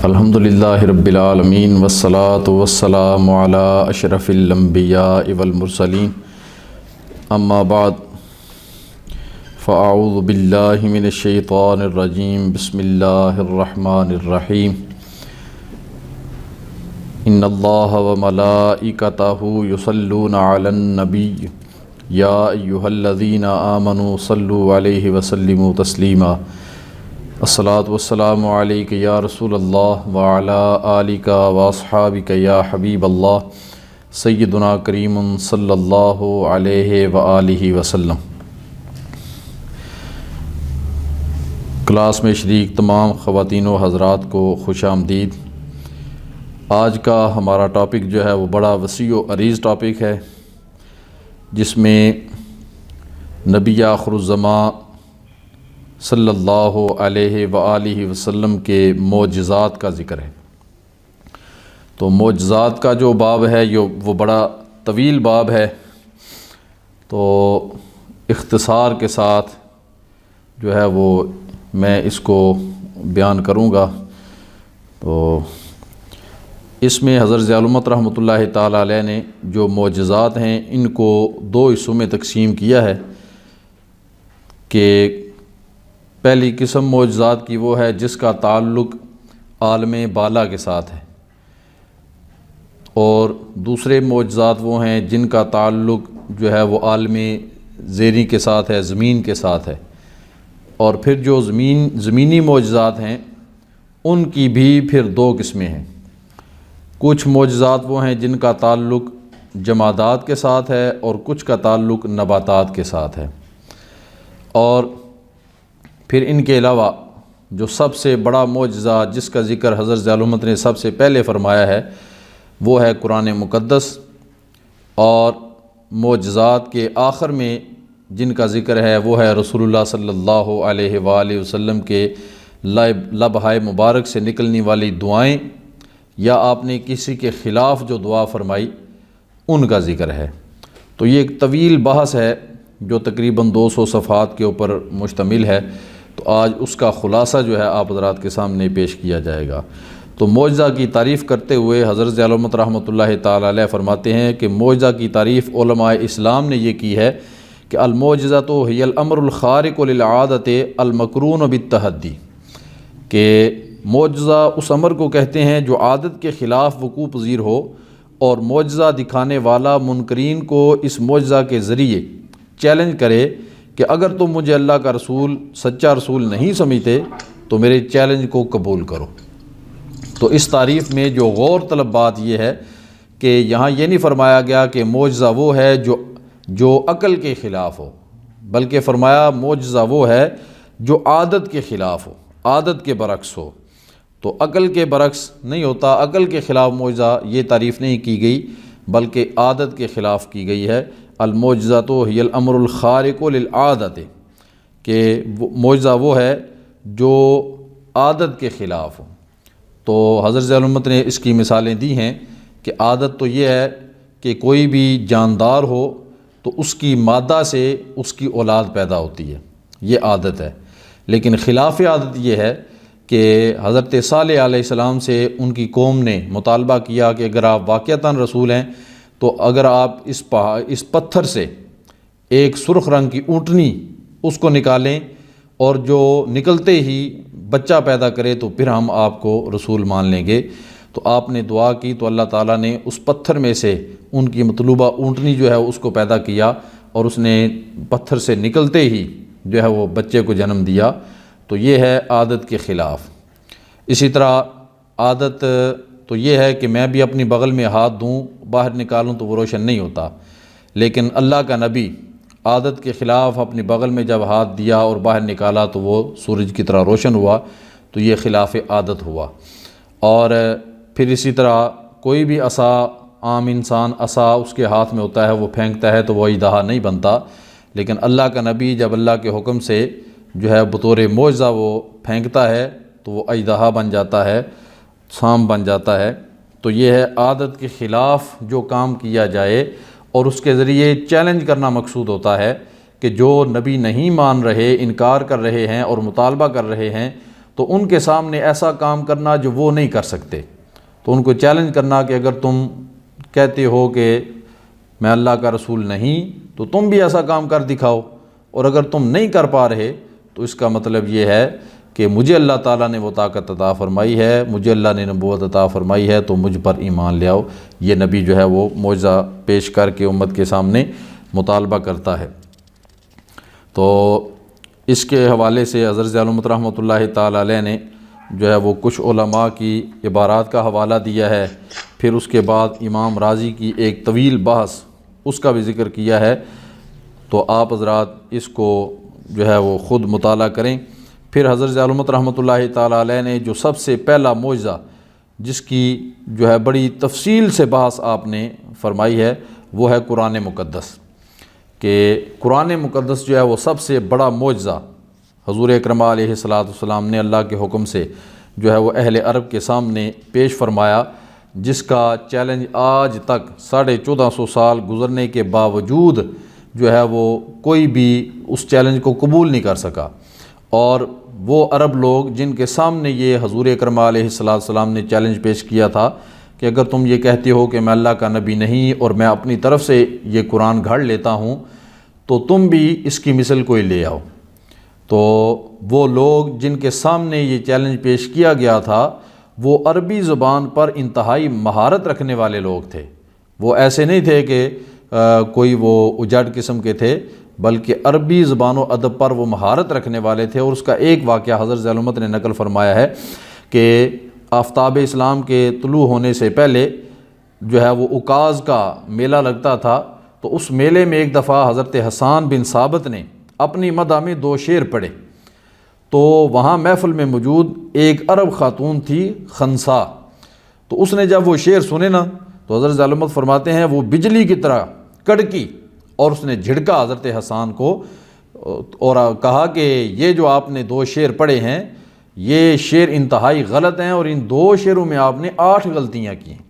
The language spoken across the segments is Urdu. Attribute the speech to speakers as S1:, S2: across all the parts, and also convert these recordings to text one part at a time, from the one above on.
S1: الحمدللہ رب العالمین والصلاة والسلام علی اشرف الانبیاء والمرسلین اما بعد فاعوذ باللہ من الشیطان الرجیم بسم اللہ الرحمن الرحیم ان اللہ وملائکتہ یصلون علی النبی یا ایہا الذین آمنوا صلوا علیہ وسلموا تسلیما الصلاۃ والسلام علیک یا رسول اللہ وعلی آلک واصحابک یا حبیب اللہ سیدنا کریم صلی اللہ علیہ وآلہ وسلم۔ کلاس میں شریک تمام خواتین و حضرات کو خوش آمدید۔ آج کا ہمارا ٹاپک جو ہے وہ بڑا وسیع و عریض ٹاپک ہے، جس میں نبی آخر الزمان صلی اللہ علیہ وآلہ وسلم کے معجزات کا ذکر ہے۔ تو معجزات کا جو باب ہے وہ بڑا طویل باب ہے، تو اختصار کے ساتھ جو ہے وہ میں اس کو بیان کروں گا۔ تو اس میں حضرت ضیاء الامت رحمۃ اللہ تعالیٰ علیہ نے جو معجزات ہیں ان کو دو حصوں میں تقسیم کیا ہے کہ پہلی قسم معجزات کی وہ ہے جس کا تعلق عالم بالا کے ساتھ ہے، اور دوسرے معجزات وہ ہیں جن کا تعلق جو ہے وہ عالم زیریں کے ساتھ ہے، زمین کے ساتھ ہے۔ اور پھر جو زمینی معجزات ہیں ان کی بھی پھر دو قسمیں ہیں۔ کچھ معجزات وہ ہیں جن کا تعلق جمادات کے ساتھ ہے اور کچھ کا تعلق نباتات کے ساتھ ہے۔ اور پھر ان کے علاوہ جو سب سے بڑا معجزہ جس کا ذکر حضرت ضیاء الامت نے سب سے پہلے فرمایا ہے وہ ہے قرآن مقدس، اور معجزات کے آخر میں جن کا ذکر ہے وہ ہے رسول اللہ صلی اللہ علیہ وآلہ وسلم کے لبہائے مبارک سے نکلنے والی دعائیں، یا آپ نے کسی کے خلاف جو دعا فرمائی ان کا ذکر ہے۔ تو یہ ایک طویل بحث ہے جو تقریباً 200 صفحات کے اوپر مشتمل ہے، تو آج اس کا خلاصہ جو ہے آپ حضرات کے سامنے پیش کیا جائے گا۔ تو معجزہ کی تعریف کرتے ہوئے حضرت ضیاء الامت رحمۃ اللہ تعالیٰ علیہ فرماتے ہیں کہ معجزہ کی تعریف علماء اسلام نے یہ کی ہے کہ المعجزۃ ہی الامر الخارق للعادۃ المقرون بالتحدی، کہ معجزہ اس امر کو کہتے ہیں جو عادت کے خلاف وقوع پذیر ہو، اور معجزہ دکھانے والا منکرین کو اس معجزہ کے ذریعے چیلنج کرے کہ اگر تم مجھے اللہ کا رسول سچا رسول نہیں سمجھتے تو میرے چیلنج کو قبول کرو۔ تو اس تعریف میں جو غور طلب بات یہ ہے کہ یہاں یہ نہیں فرمایا گیا کہ معجزہ وہ ہے جو عقل کے خلاف ہو، بلکہ فرمایا معجزہ وہ ہے جو عادت کے خلاف ہو، عادت کے برعکس ہو۔ تو عقل کے برعکس نہیں ہوتا، عقل کے خلاف معجزہ یہ تعریف نہیں کی گئی بلکہ عادت کے خلاف کی گئی ہے۔ المعجزۃ ہی الامر الخارق للعادۃ، کہ معجزہ وہ ہے جو عادت کے خلاف ہو۔ تو حضرت ضیاء الامت نے اس کی مثالیں دی ہیں کہ عادت تو یہ ہے کہ کوئی بھی جاندار ہو تو اس کی مادہ سے اس کی اولاد پیدا ہوتی ہے، یہ عادت ہے۔ لیکن خلاف عادت یہ ہے کہ حضرت صالح علیہ السلام سے ان کی قوم نے مطالبہ کیا کہ اگر آپ واقعتاً رسول ہیں تو اگر آپ اس پتھر سے ایک سرخ رنگ کی اونٹنی اس کو نکالیں اور جو نکلتے ہی بچہ پیدا کرے تو پھر ہم آپ کو رسول مان لیں گے۔ تو آپ نے دعا کی تو اللہ تعالیٰ نے اس پتھر میں سے ان کی مطلوبہ اونٹنی جو ہے اس کو پیدا کیا، اور اس نے پتھر سے نکلتے ہی جو ہے وہ بچے کو جنم دیا۔ تو یہ ہے عادت کے خلاف۔ اسی طرح عادت تو یہ ہے کہ میں بھی اپنی بغل میں ہاتھ دوں باہر نکالوں تو وہ روشن نہیں ہوتا، لیکن اللہ کا نبی عادت کے خلاف اپنی بغل میں جب ہاتھ دیا اور باہر نکالا تو وہ سورج کی طرح روشن ہوا، تو یہ خلاف عادت ہوا۔ اور پھر اسی طرح کوئی بھی عصا، عام انسان عصا اس کے ہاتھ میں ہوتا ہے وہ پھینکتا ہے تو وہ اژدہا نہیں بنتا، لیکن اللہ کا نبی جب اللہ کے حکم سے جو ہے بطور معجزہ وہ پھینکتا ہے تو وہ اژدہا بن جاتا ہے، سانپ بن جاتا ہے۔ تو یہ ہے عادت کے خلاف جو کام کیا جائے اور اس کے ذریعے چیلنج کرنا مقصود ہوتا ہے کہ جو نبی نہیں مان رہے، انکار کر رہے ہیں اور مطالبہ کر رہے ہیں، تو ان کے سامنے ایسا کام کرنا جو وہ نہیں کر سکتے، تو ان کو چیلنج کرنا کہ اگر تم کہتے ہو کہ میں اللہ کا رسول نہیں تو تم بھی ایسا کام کر دکھاؤ، اور اگر تم نہیں کر پا رہے تو اس کا مطلب یہ ہے کہ مجھے اللہ تعالیٰ نے وہ طاقت عطا فرمائی ہے، مجھے اللہ نے نبوت عطا فرمائی ہے، تو مجھ پر ایمان لے آؤ۔ یہ نبی جو ہے وہ معجزہ پیش کر کے امت کے سامنے مطالبہ کرتا ہے۔ تو اس کے حوالے سے حضرت ضیاء الامت رحمۃ اللہ تعالیٰ علیہ نے جو ہے وہ کچھ علماء کی عبارات کا حوالہ دیا ہے، پھر اس کے بعد امام رازی کی ایک طویل بحث اس کا بھی ذکر کیا ہے، تو آپ حضرات اس کو جو ہے وہ خود مطالعہ کریں۔ پھر حضرت ضیاء الامت رحمۃ اللہ تعالیٰ علیہ نے جو سب سے پہلا معجزہ جس کی جو ہے بڑی تفصیل سے بحث آپ نے فرمائی ہے وہ ہے قرآن مقدس، کہ قرآن مقدس جو ہے وہ سب سے بڑا معجزہ حضور اکرم علیہ الصلاۃ والسلام نے اللہ کے حکم سے جو ہے وہ اہل عرب کے سامنے پیش فرمایا، جس کا چیلنج آج تک 1450 سال گزرنے کے باوجود جو ہے وہ کوئی بھی اس چیلنج کو قبول نہیں کر سکا۔ اور وہ عرب لوگ جن کے سامنے یہ حضور اکرم علیہ الصلاۃ والسلام نے چیلنج پیش کیا تھا کہ اگر تم یہ کہتے ہو کہ میں اللہ کا نبی نہیں اور میں اپنی طرف سے یہ قرآن گھڑ لیتا ہوں تو تم بھی اس کی مثل کوئی لے آؤ، تو وہ لوگ جن کے سامنے یہ چیلنج پیش کیا گیا تھا وہ عربی زبان پر انتہائی مہارت رکھنے والے لوگ تھے، وہ ایسے نہیں تھے کہ کوئی وہ اجڑ قسم کے تھے، بلکہ عربی زبان و ادب پر وہ مہارت رکھنے والے تھے۔ اور اس کا ایک واقعہ حضرت ضیاء الامت نے نقل فرمایا ہے کہ آفتاب اسلام کے طلوع ہونے سے پہلے جو ہے وہ عکاظ کا میلہ لگتا تھا، تو اس میلے میں ایک دفعہ حضرت حسان بن ثابت نے اپنی مدح میں 2 شعر پڑھے، تو وہاں محفل میں موجود ایک عرب خاتون تھی خنسا، تو اس نے جب وہ شعر سنے نا تو حضرت ضیاء الامت فرماتے ہیں وہ بجلی کی طرح کڑکی اور اس نے جھڑکا حضرت حسان کو اور کہا کہ یہ جو آپ نے 2 شعر پڑھے ہیں یہ شعر انتہائی غلط ہیں، اور ان 2 شعروں میں آپ نے 8 غلطیاں کی ہیں۔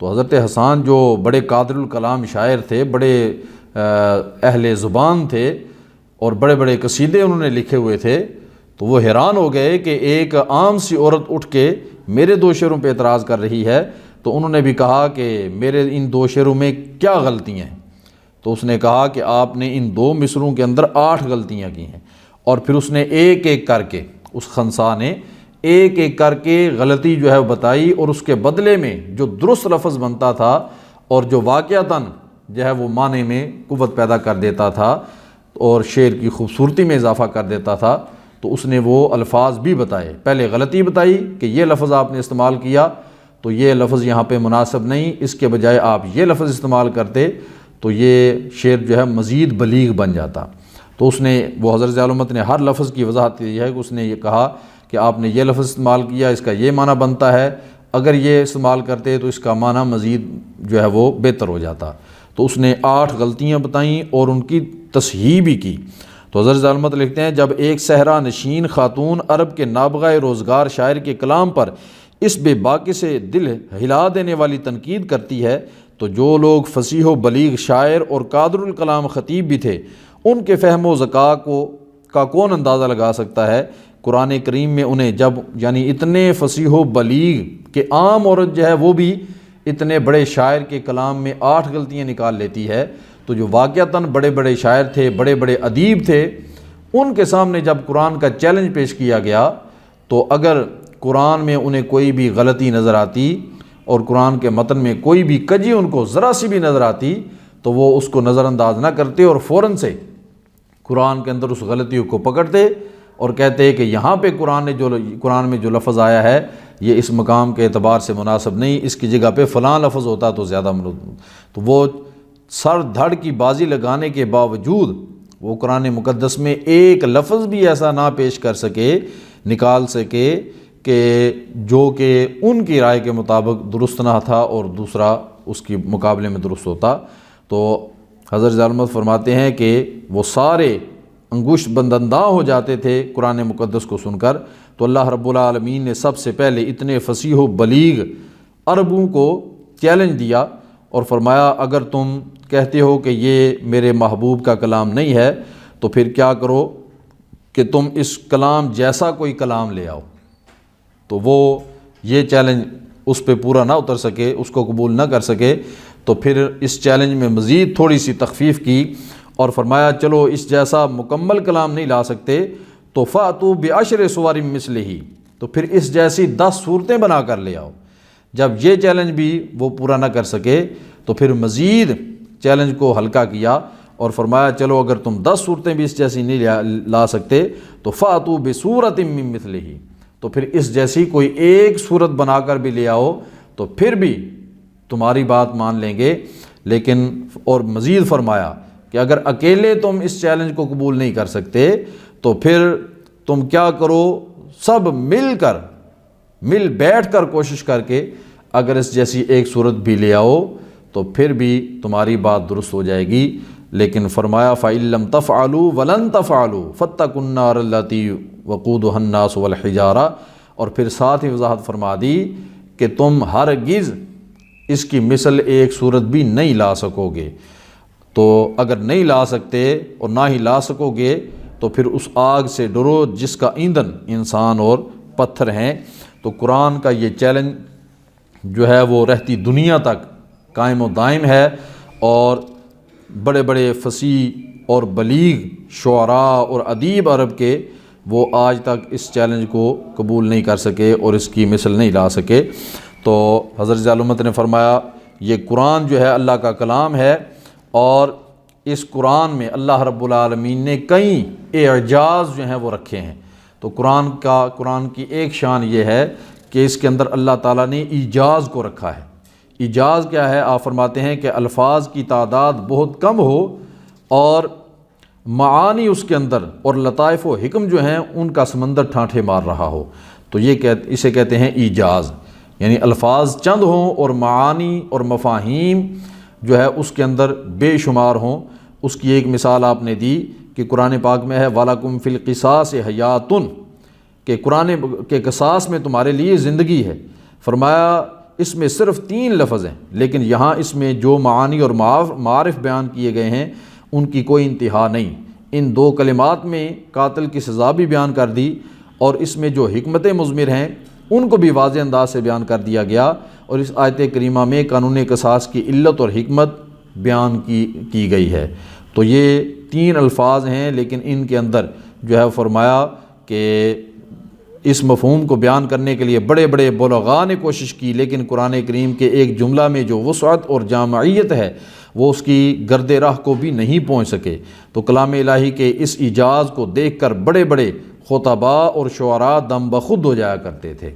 S1: تو حضرت حسان جو بڑے قادر الکلام شاعر تھے، بڑے اہل زبان تھے اور بڑے بڑے قصیدے انہوں نے لکھے ہوئے تھے، تو وہ حیران ہو گئے کہ ایک عام سی عورت اٹھ کے میرے 2 شعروں پہ اعتراض کر رہی ہے، تو انہوں نے بھی کہا کہ میرے ان 2 شعروں میں کیا غلطیاں ہیں؟ تو اس نے کہا کہ آپ نے ان 2 مصروں کے اندر 8 غلطیاں کی ہیں، اور پھر اس نے ایک ایک کر کے، اس خنسا نے ایک ایک کر کے غلطی جو ہے بتائی، اور اس کے بدلے میں جو درست لفظ بنتا تھا اور جو واقعتاً جو ہے وہ معنی میں قوت پیدا کر دیتا تھا اور شعر کی خوبصورتی میں اضافہ کر دیتا تھا، تو اس نے وہ الفاظ بھی بتائے۔ پہلے غلطی بتائی کہ یہ لفظ آپ نے استعمال کیا تو یہ لفظ یہاں پہ مناسب نہیں، اس کے بجائے آپ یہ لفظ استعمال کرتے تو یہ شعر جو ہے مزید بلیغ بن جاتا۔ تو اس نے وہ حضرت ضیاء الامت نے ہر لفظ کی وضاحت کی ہے کہ اس نے یہ کہا کہ آپ نے یہ لفظ استعمال کیا، اس کا یہ معنی بنتا ہے، اگر یہ استعمال کرتے تو اس کا معنی مزید جو ہے وہ بہتر ہو جاتا۔ تو اس نے 8 غلطیاں بتائیں اور ان کی تصحیح بھی کی۔ تو حضرت ضیاء الامت لکھتے ہیں جب ایک صحرا نشین خاتون عرب کے نابغہ روزگار شاعر کے کلام پر اس بے باکی سے دل ہلا دینے والی تنقید کرتی ہے تو جو لوگ فصیح و بلیغ شاعر اور قادر الکلام خطیب بھی تھے ان کے فہم و ذکا کا کون اندازہ لگا سکتا ہے۔ قرآن کریم میں انہیں جب یعنی اتنے فصیح و بلیغ کہ عام عورت جو ہے وہ بھی اتنے بڑے شاعر کے کلام میں 8 غلطیاں نکال لیتی ہے، تو جو واقعتاً بڑے بڑے شاعر تھے، بڑے بڑے ادیب تھے، ان کے سامنے جب قرآن کا چیلنج پیش کیا گیا تو اگر قرآن میں انہیں کوئی بھی غلطی نظر آتی اور قرآن کے متن میں کوئی بھی کجی ان کو ذرا سی بھی نظر آتی تو وہ اس کو نظر انداز نہ کرتے اور فوراً سے قرآن کے اندر اس غلطیوں کو پکڑتے اور کہتے کہ یہاں پہ قرآن میں جو لفظ آیا ہے یہ اس مقام کے اعتبار سے مناسب نہیں، اس کی جگہ پہ فلاں لفظ ہوتا تو زیادہ تو وہ سر دھڑ کی بازی لگانے کے باوجود وہ قرآن مقدس میں ایک لفظ بھی ایسا نہ پیش کر سکے، نکال سکے کہ جو کہ ان کی رائے کے مطابق درست نہ تھا اور دوسرا اس کی مقابلے میں درست ہوتا۔ تو حضرت ضیاء الامت فرماتے ہیں کہ وہ سارے انگشت بندنداں ہو جاتے تھے قرآن مقدس کو سن کر، تو اللہ رب العالمین نے سب سے پہلے اتنے فصیح و بلیغ عربوں کو چیلنج دیا اور فرمایا اگر تم کہتے ہو کہ یہ میرے محبوب کا کلام نہیں ہے تو پھر کیا کرو کہ تم اس کلام جیسا کوئی کلام لے آؤ، تو وہ یہ چیلنج اس پہ پورا نہ اتر سکے، اس کو قبول نہ کر سکے، تو پھر اس چیلنج میں مزید تھوڑی سی تخفیف کی اور فرمایا چلو اس جیسا مکمل کلام نہیں لا سکتے تو فَأْتُوا بِعَشْرِ سُوَرٍ مِثْلِهِ، تو پھر اس جیسی 10 صورتیں بنا کر لے آؤ۔ جب یہ چیلنج بھی وہ پورا نہ کر سکے تو پھر مزید چیلنج کو ہلکا کیا اور فرمایا چلو اگر تم 10 صورتیں بھی اس جیسی نہیں لا سکتے تو فَأْتُوا بِسُورَةٍ مِّن مِثْلِهِ، تو پھر اس جیسی کوئی ایک صورت بنا کر بھی لے آؤ تو پھر بھی تمہاری بات مان لیں گے۔ لیکن اور مزید فرمایا کہ اگر اکیلے تم اس چیلنج کو قبول نہیں کر سکتے تو پھر تم کیا کرو، سب مل بیٹھ کر کوشش کر کے اگر اس جیسی ایک صورت بھی لے آؤ تو پھر بھی تمہاری بات درست ہو جائے گی۔ لیکن فرمایا فَإِن لَّمْ تَفْعَلُوا وَلَن تَفْعَلُوا فَاتَّقُوا النَّارَ الَّتِي وَقُودُهَا النَّاسُ وَالْحِجَارَةُ، اور پھر ساتھ ہی وضاحت فرما دی کہ تم ہرگز اس کی مثل ایک صورت بھی نہیں لا سکو گے۔ تو اگر نہیں لا سکتے اور نہ ہی لا سکو گے تو پھر اس آگ سے ڈرو جس کا ایندھن انسان اور پتھر ہیں۔ تو قرآن کا یہ چیلنج جو ہے وہ رہتی دنیا تک قائم و دائم ہے، اور بڑے بڑے فصیح اور بلیغ شعراء اور ادیب عرب کے وہ آج تک اس چیلنج کو قبول نہیں کر سکے اور اس کی مثل نہیں لا سکے۔ تو حضرت ذالمت نے فرمایا یہ قرآن جو ہے اللہ کا کلام ہے، اور اس قرآن میں اللہ رب العالمین نے کئی اعجاز جو ہیں وہ رکھے ہیں۔ تو قرآن کی ایک شان یہ ہے کہ اس کے اندر اللہ تعالیٰ نے ایجاز کو رکھا ہے۔ ایجاز کیا ہے؟ آپ فرماتے ہیں کہ الفاظ کی تعداد بہت کم ہو اور معانی اس کے اندر اور لطائف و حکم جو ہیں ان کا سمندر ٹھانٹھے مار رہا ہو، تو اسے کہتے ہیں ایجاز، یعنی الفاظ چند ہوں اور معانی اور مفاہیم جو ہے اس کے اندر بے شمار ہوں۔ اس کی ایک مثال آپ نے دی کہ قرآن پاک میں ہے وَلَكُمْ فِي الْقِصَاصِ حَيَاتٌ، کہ قرآن کے قصاص میں تمہارے لیے زندگی ہے۔ فرمایا اس میں صرف 3 لفظ ہیں، لیکن یہاں اس میں جو معانی اور معارف بیان کیے گئے ہیں ان کی کوئی انتہا نہیں۔ ان 2 کلمات میں قاتل کی سزا بھی بیان کر دی، اور اس میں جو حکمت مضمر ہیں ان کو بھی واضح انداز سے بیان کر دیا گیا، اور اس آیت کریمہ میں قانون قصاص کی علت اور حکمت بیان کی گئی ہے۔ تو یہ 3 الفاظ ہیں، لیکن ان کے اندر جو ہے فرمایا کہ اس مفہوم کو بیان کرنے کے لیے بڑے بڑے بلغاء نے کوشش کی، لیکن قرآن کریم کے ایک جملہ میں جو وسعت اور جامعیت ہے وہ اس کی گرد راہ کو بھی نہیں پہنچ سکے۔ تو کلام الہی کے اس ایجاز کو دیکھ کر بڑے بڑے خطباء اور شعراء دم بخود ہو جایا کرتے تھے۔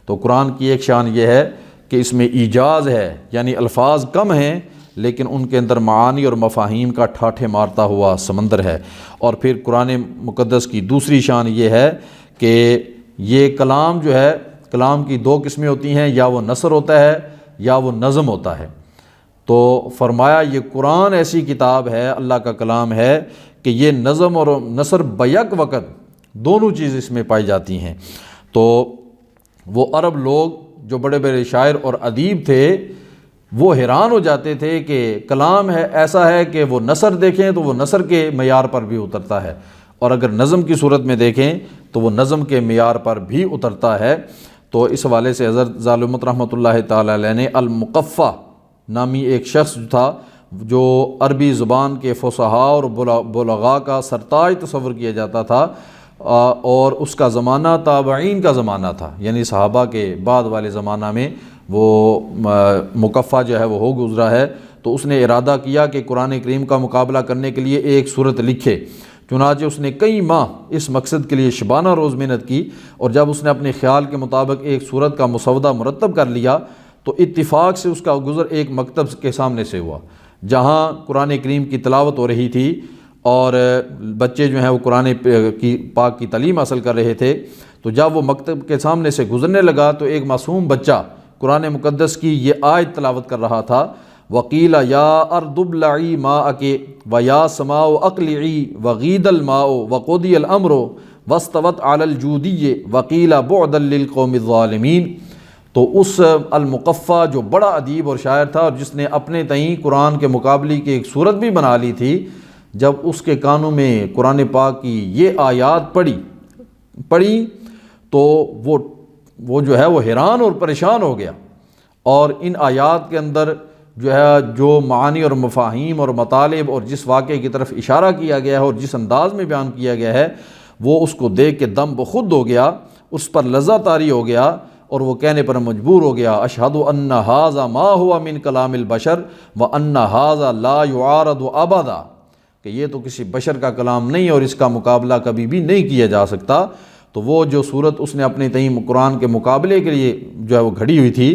S1: تو قرآن کی ایک شان یہ ہے کہ اس میں ایجاز ہے، یعنی الفاظ کم ہیں لیکن ان کے اندر معانی اور مفاہیم کا ٹھاٹھے مارتا ہوا سمندر ہے۔ اور پھر قرآن مقدس کی دوسری شان یہ ہے کہ یہ کلام جو ہے، کلام کی 2 قسمیں ہوتی ہیں، یا وہ نثر ہوتا ہے یا وہ نظم ہوتا ہے۔ تو فرمایا یہ قرآن ایسی کتاب ہے، اللہ کا کلام ہے کہ یہ نظم اور نثر بیک وقت دونوں چیز اس میں پائی جاتی ہیں۔ تو وہ عرب لوگ جو بڑے بڑے شاعر اور ادیب تھے وہ حیران ہو جاتے تھے کہ کلام ہے ایسا ہے کہ وہ نثر دیکھیں تو وہ نثر کے معیار پر بھی اترتا ہے، اور اگر نظم کی صورت میں دیکھیں تو وہ نظم کے معیار پر بھی اترتا ہے۔ تو اس حوالے سے حضرت ظالمت رحمۃ اللہ تعالی علیہ نے المقفع نامی ایک شخص تھا جو عربی زبان کے فصحاء اور بلغاء کا سرتاج تصور کیا جاتا تھا، اور اس کا زمانہ تابعین کا زمانہ تھا، یعنی صحابہ کے بعد والے زمانہ میں وہ مقفع جو ہے وہ ہو گزرا ہے۔ تو اس نے ارادہ کیا کہ قرآن کریم کا مقابلہ کرنے کے لیے ایک صورت لکھے، چنانچہ اس نے کئی ماہ اس مقصد کے لیے شبانہ روز محنت کی، اور جب اس نے اپنے خیال کے مطابق ایک صورت کا مسودہ مرتب کر لیا تو اتفاق سے اس کا گزر ایک مکتب کے سامنے سے ہوا جہاں قرآن کریم کی تلاوت ہو رہی تھی، اور بچے جو ہیں وہ قرآن پاک کی تعلیم حاصل کر رہے تھے۔ تو جب وہ مکتب کے سامنے سے گزرنے لگا تو ایک معصوم بچہ قرآن مقدس کی یہ آیت تلاوت کر رہا تھا، وَقِيلَ يَا أَرْضُ ابْلَعِي مَاءَكِ وَيَا سَمَاءُ أَقْلِعِي وَغِيضَ الْمَاءُ وَقُضِيَ الْأَمْرُ وَاسْتَوَتْ عَلَى الْجُودِيِّ وَقِيلَ بُعْدًا لِلْقَوْمِ الظَّالِمِينَ۔ تو اس المقفع جو بڑا ادیب اور شاعر تھا اور جس نے اپنے تئیں قرآن کے مقابلے کی ایک صورت بھی بنا لی تھی، جب اس کے کانوں میں قرآن پاک کی یہ آیات پڑھی تو وہ جو ہے وہ حیران اور پریشان ہو گیا، اور ان آیات کے اندر جو ہے جو معانی اور مفاہیم اور مطالب اور جس واقعے کی طرف اشارہ کیا گیا ہے اور جس انداز میں بیان کیا گیا ہے، وہ اس کو دیکھ کے دم بخود ہو گیا، اس پر لرزہ طاری ہو گیا، اور وہ کہنے پر مجبور ہو گیا، اشہد ان ھذا ما ہوا من کلام البشر وان ھذا لا یعارض ابدا، کہ یہ تو کسی بشر کا کلام نہیں اور اس کا مقابلہ کبھی بھی نہیں کیا جا سکتا۔ تو وہ جو صورت اس نے اپنے تئیں قرآن کے مقابلے کے لیے جو ہے وہ گھڑی ہوئی تھی،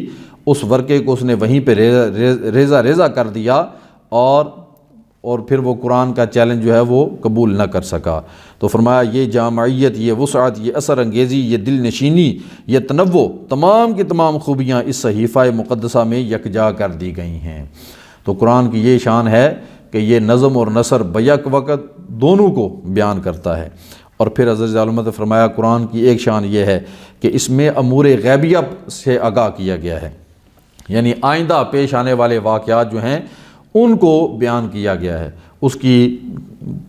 S1: اس ورقے کو اس نے وہیں پہ ریزہ کر دیا، اور پھر وہ قرآن کا چیلنج جو ہے وہ قبول نہ کر سکا۔ تو فرمایا یہ جامعیت، یہ وسعت، یہ اثر انگیزی، یہ دل نشینی، یہ تنوع، تمام کی تمام خوبیاں اس صحیفہ مقدسہ میں یکجا کر دی گئی ہیں۔ تو قرآن کی یہ شان ہے کہ یہ نظم اور نثر بیک وقت دونوں کو بیان کرتا ہے۔ اور پھر حضرت عالمت نے فرمایا قرآن کی ایک شان یہ ہے کہ اس میں امور غیبیہ سے آگاہ کیا گیا ہے، یعنی آئندہ پیش آنے والے واقعات جو ہیں ان کو بیان کیا گیا ہے۔ اس کی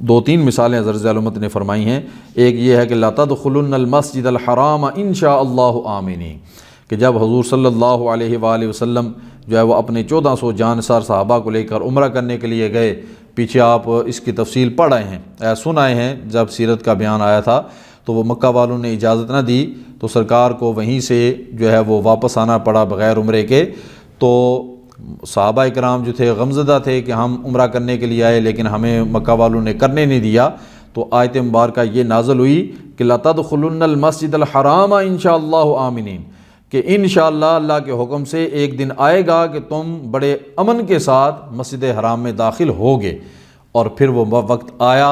S1: 2-3 مثالیں حضرت عالمت نے فرمائی ہیں۔ ایک یہ ہے کہ لا تدخلن المسجد الحرام ان شاء اللہ آمنین، کہ جب حضور صلی اللہ علیہ وآلہ وسلم جو ہے وہ اپنے 1400 جانثار صحابہ کو لے کر عمرہ کرنے کے لیے گئے، پیچھے آپ اس کی تفصیل پڑھ آئے ہیں، سن آئے ہیں، جب سیرت کا بیان آیا تھا تو وہ مکہ والوں نے اجازت نہ دی تو سرکار کو وہیں سے جو ہے وہ واپس آنا پڑا بغیر عمرے کے۔ تو صحابہ اکرام جو تھے غمزدہ تھے کہ ہم عمرہ کرنے کے لیے آئے لیکن ہمیں مکہ والوں نے کرنے نہیں دیا، تو آیت مبارکہ یہ نازل ہوئی کہ لا تدخلن المسجد الحرام انشاءاللہ آمنین، کہ انشاءاللہ اللہ کے حکم سے ایک دن آئے گا کہ تم بڑے امن کے ساتھ مسجد حرام میں داخل ہوگے۔ اور پھر وہ وقت آیا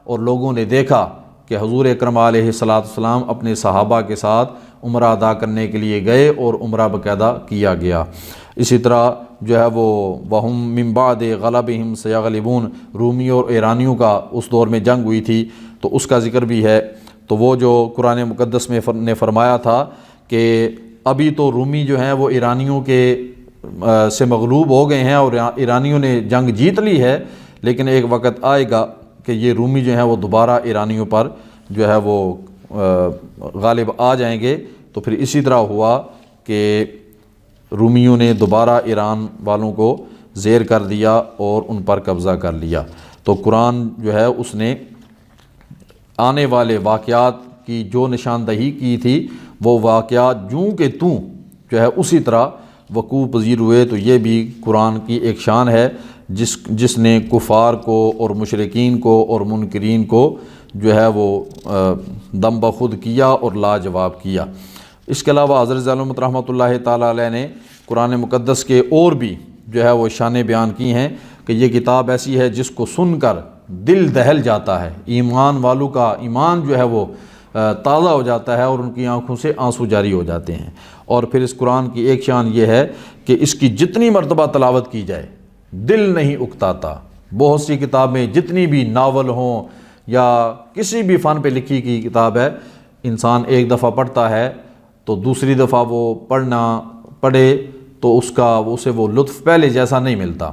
S1: اور لوگوں نے دیکھا کہ حضور اکرم علیہ السلام اپنے صحابہ کے ساتھ عمرہ ادا کرنے کے لیے گئے اور عمرہ باقاعدہ کیا گیا۔ اسی طرح جو ہے وہ وَهُمْ مِنْ بَعْدِ غَلَبِهِمْ سَيَغْلِبُونَ، رومیوں اور ایرانیوں کا اس دور میں جنگ ہوئی تھی تو اس کا ذکر بھی ہے۔ تو وہ جو قرآن مقدس میں نے فرمایا تھا کہ ابھی تو رومی جو ہیں وہ ایرانیوں کے سے مغلوب ہو گئے ہیں اور ایرانیوں نے جنگ جیت لی ہے، لیکن ایک وقت آئے گا کہ یہ رومی جو ہیں وہ دوبارہ ایرانیوں پر جو ہے وہ غالب آ جائیں گے۔ تو پھر اسی طرح ہوا کہ رومیوں نے دوبارہ ایران والوں کو زیر کر دیا اور ان پر قبضہ کر لیا۔ تو قرآن جو ہے اس نے آنے والے واقعات کی جو نشاندہی کی تھی وہ واقعات جوں کہ توں جو ہے اسی طرح وقوع پذیر ہوئے۔ تو یہ بھی قرآن کی ایک شان ہے جس نے کفار کو اور مشرکین کو اور منکرین کو جو ہے وہ دم بخود کیا اور لاجواب کیا۔ اس کے علاوہ حضرت علامہ رحمۃ اللہ تعالیٰ علیہ نے قرآن مقدس کے اور بھی جو ہے وہ شانیں بیان کی ہیں کہ یہ کتاب ایسی ہے جس کو سن کر دل دہل جاتا ہے، ایمان والوں کا ایمان جو ہے وہ تازہ ہو جاتا ہے اور ان کی آنکھوں سے آنسو جاری ہو جاتے ہیں۔ اور پھر اس قرآن کی ایک شان یہ ہے کہ اس کی جتنی مرتبہ تلاوت کی جائے دل نہیں اکتاتا۔ بہت سی کتابیں جتنی بھی ناول ہوں یا کسی بھی فن پہ لکھی کی کتاب ہے، انسان ایک دفعہ پڑھتا ہے تو دوسری دفعہ وہ پڑھے تو اسے وہ لطف پہلے جیسا نہیں ملتا۔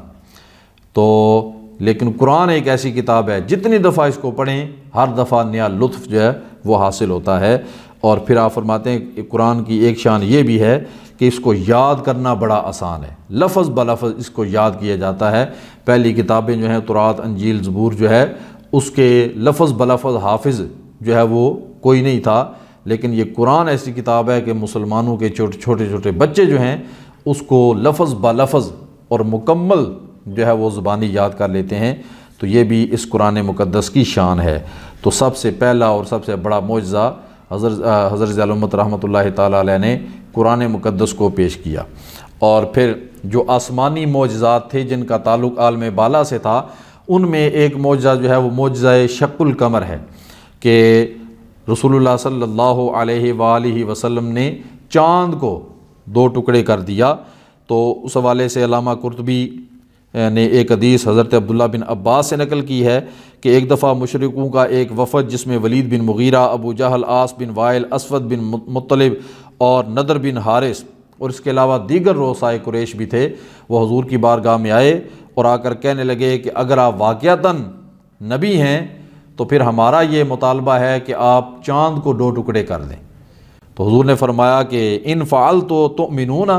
S1: تو لیکن قرآن ایک ایسی کتاب ہے جتنی دفعہ اس کو پڑھیں ہر دفعہ نیا لطف جو ہے وہ حاصل ہوتا ہے۔ اور پھر آپ فرماتے ہیں کہ قرآن کی ایک شان یہ بھی ہے کہ اس کو یاد کرنا بڑا آسان ہے، لفظ بلفظ اس کو یاد کیا جاتا ہے۔ پہلی کتابیں جو ہیں تورات، انجیل، زبور جو ہے اس کے لفظ بلفظ حافظ جو ہے وہ کوئی نہیں تھا، لیکن یہ قرآن ایسی کتاب ہے کہ مسلمانوں کے چھوٹے چھوٹے بچے جو ہیں اس کو لفظ بلفظ اور مکمل جو ہے وہ زبانی یاد کر لیتے ہیں۔ تو یہ بھی اس قرآن مقدس کی شان ہے۔ تو سب سے پہلا اور سب سے بڑا معجزہ حضرت علامہ رحمۃ اللہ تعالیٰ علیہ نے قرآن مقدس کو پیش کیا۔ اور پھر جو آسمانی معجزات تھے جن کا تعلق عالم بالا سے تھا، ان میں ایک معجزہ جو ہے وہ معجزہ شق القمر ہے کہ رسول اللہ صلی اللہ علیہ وآلہ وسلم نے چاند کو 2 ٹکڑے کر دیا۔ تو اس حوالے سے علامہ قرطبی نے ایک حدیث حضرت عبداللہ بن عباس سے نقل کی ہے کہ ایک دفعہ مشرکوں کا ایک وفد جس میں ولید بن مغیرہ، ابو جہل، عاص بن وائل، اسود بن مطلب اور نضر بن حارث اور اس کے علاوہ دیگر رؤسائے قریش بھی تھے، وہ حضور کی بارگاہ میں آئے اور آ کر کہنے لگے کہ اگر آپ واقعتاً نبی ہیں تو پھر ہمارا یہ مطالبہ ہے کہ آپ چاند کو 2 ٹکڑے کر دیں۔ تو حضور نے فرمایا کہ ان فعلت تؤمنون،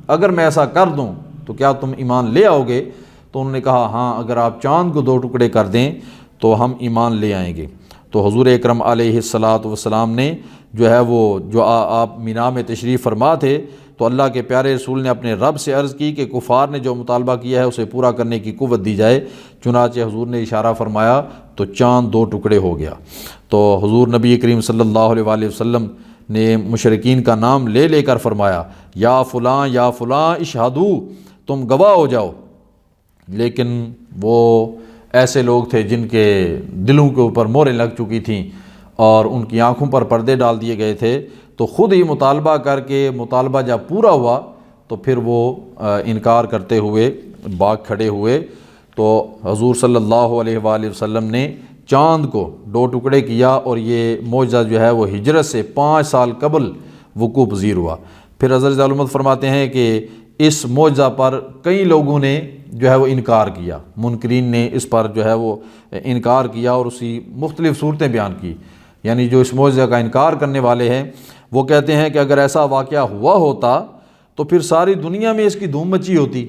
S1: اگر میں ایسا کر دوں تو کیا تم ایمان لے آؤ گے؟ تو انہوں نے کہا ہاں، اگر آپ چاند کو 2 ٹکڑے کر دیں تو ہم ایمان لے آئیں گے۔ تو حضور اکرم علیہ الصلاۃ والسلام نے جو ہے وہ جو آپ مینا میں تشریف فرما تھے، تو اللہ کے پیارے رسول نے اپنے رب سے عرض کی کہ کفار نے جو مطالبہ کیا ہے اسے پورا کرنے کی قوت دی جائے۔ چنانچہ حضور نے اشارہ فرمایا تو چاند 2 ٹکڑے ہو گیا۔ تو حضور نبی کریم صلی اللہ علیہ وآلہ وسلم نے مشرکین کا نام لے لے کر فرمایا یا فلاں اشہدو، تم گواہ ہو جاؤ۔ لیکن وہ ایسے لوگ تھے جن کے دلوں کے اوپر مہریں لگ چکی تھیں اور ان کی آنکھوں پر پردے ڈال دیے گئے تھے، تو خود ہی مطالبہ کر کے مطالبہ جب پورا ہوا تو پھر وہ انکار کرتے ہوئے بھاگ کھڑے ہوئے۔ تو حضور صلی اللہ علیہ وآلہ وسلم نے چاند کو 2 ٹکڑے کیا، اور یہ معجزہ جو ہے وہ ہجرت سے 5 سال قبل وقوع پذیر ہوا۔ پھر حضرت علامت فرماتے ہیں کہ اس معجزہ پر کئی لوگوں نے جو ہے وہ انکار کیا، منکرین نے اس پر جو ہے وہ انکار کیا اور اسی مختلف صورتیں بیان کی۔ یعنی جو اس معجزہ کا انکار کرنے والے ہیں وہ کہتے ہیں کہ اگر ایسا واقعہ ہوا ہوتا تو پھر ساری دنیا میں اس کی دھوم مچی ہوتی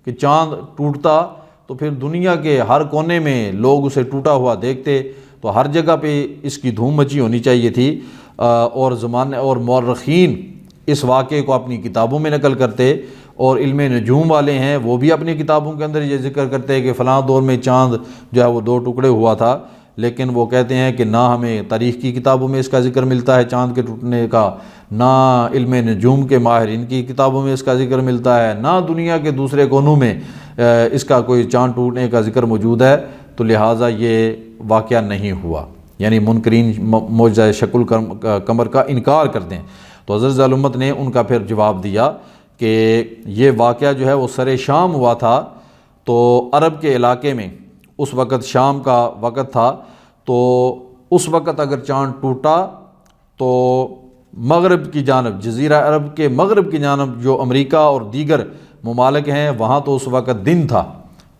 S1: کہ چاند ٹوٹتا، تو پھر دنیا کے ہر کونے میں لوگ اسے ٹوٹا ہوا دیکھتے، تو ہر جگہ پہ اس کی دھوم مچی ہونی چاہیے تھی، اور زمانے اور مورخین اس واقعے کو اپنی کتابوں میں نقل کرتے، اور علم نجوم والے ہیں وہ بھی اپنی کتابوں کے اندر یہ ذکر کرتے ہیں کہ فلاں دور میں چاند جو ہے وہ 2 ٹکڑے ہوا تھا۔ لیکن وہ کہتے ہیں کہ نہ ہمیں تاریخ کی کتابوں میں اس کا ذکر ملتا ہے چاند کے ٹوٹنے کا، نہ علم نجوم کے ماہرین کی کتابوں میں اس کا ذکر ملتا ہے، نہ دنیا کے دوسرے کونوں میں اس کا کوئی چاند ٹوٹنے کا ذکر موجود ہے، تو لہٰذا یہ واقعہ نہیں ہوا۔ یعنی منکرین معجزہ شق القمر کا انکار کرتے ہیں۔ تو حضرت الامت نے ان کا پھر جواب دیا کہ یہ واقعہ جو ہے وہ سر شام ہوا تھا، تو عرب کے علاقے میں اس وقت شام کا وقت تھا، تو اس وقت اگر چاند ٹوٹا تو مغرب کی جانب، جزیرہ عرب کے مغرب کی جانب جو امریکہ اور دیگر ممالک ہیں وہاں تو اس وقت دن تھا،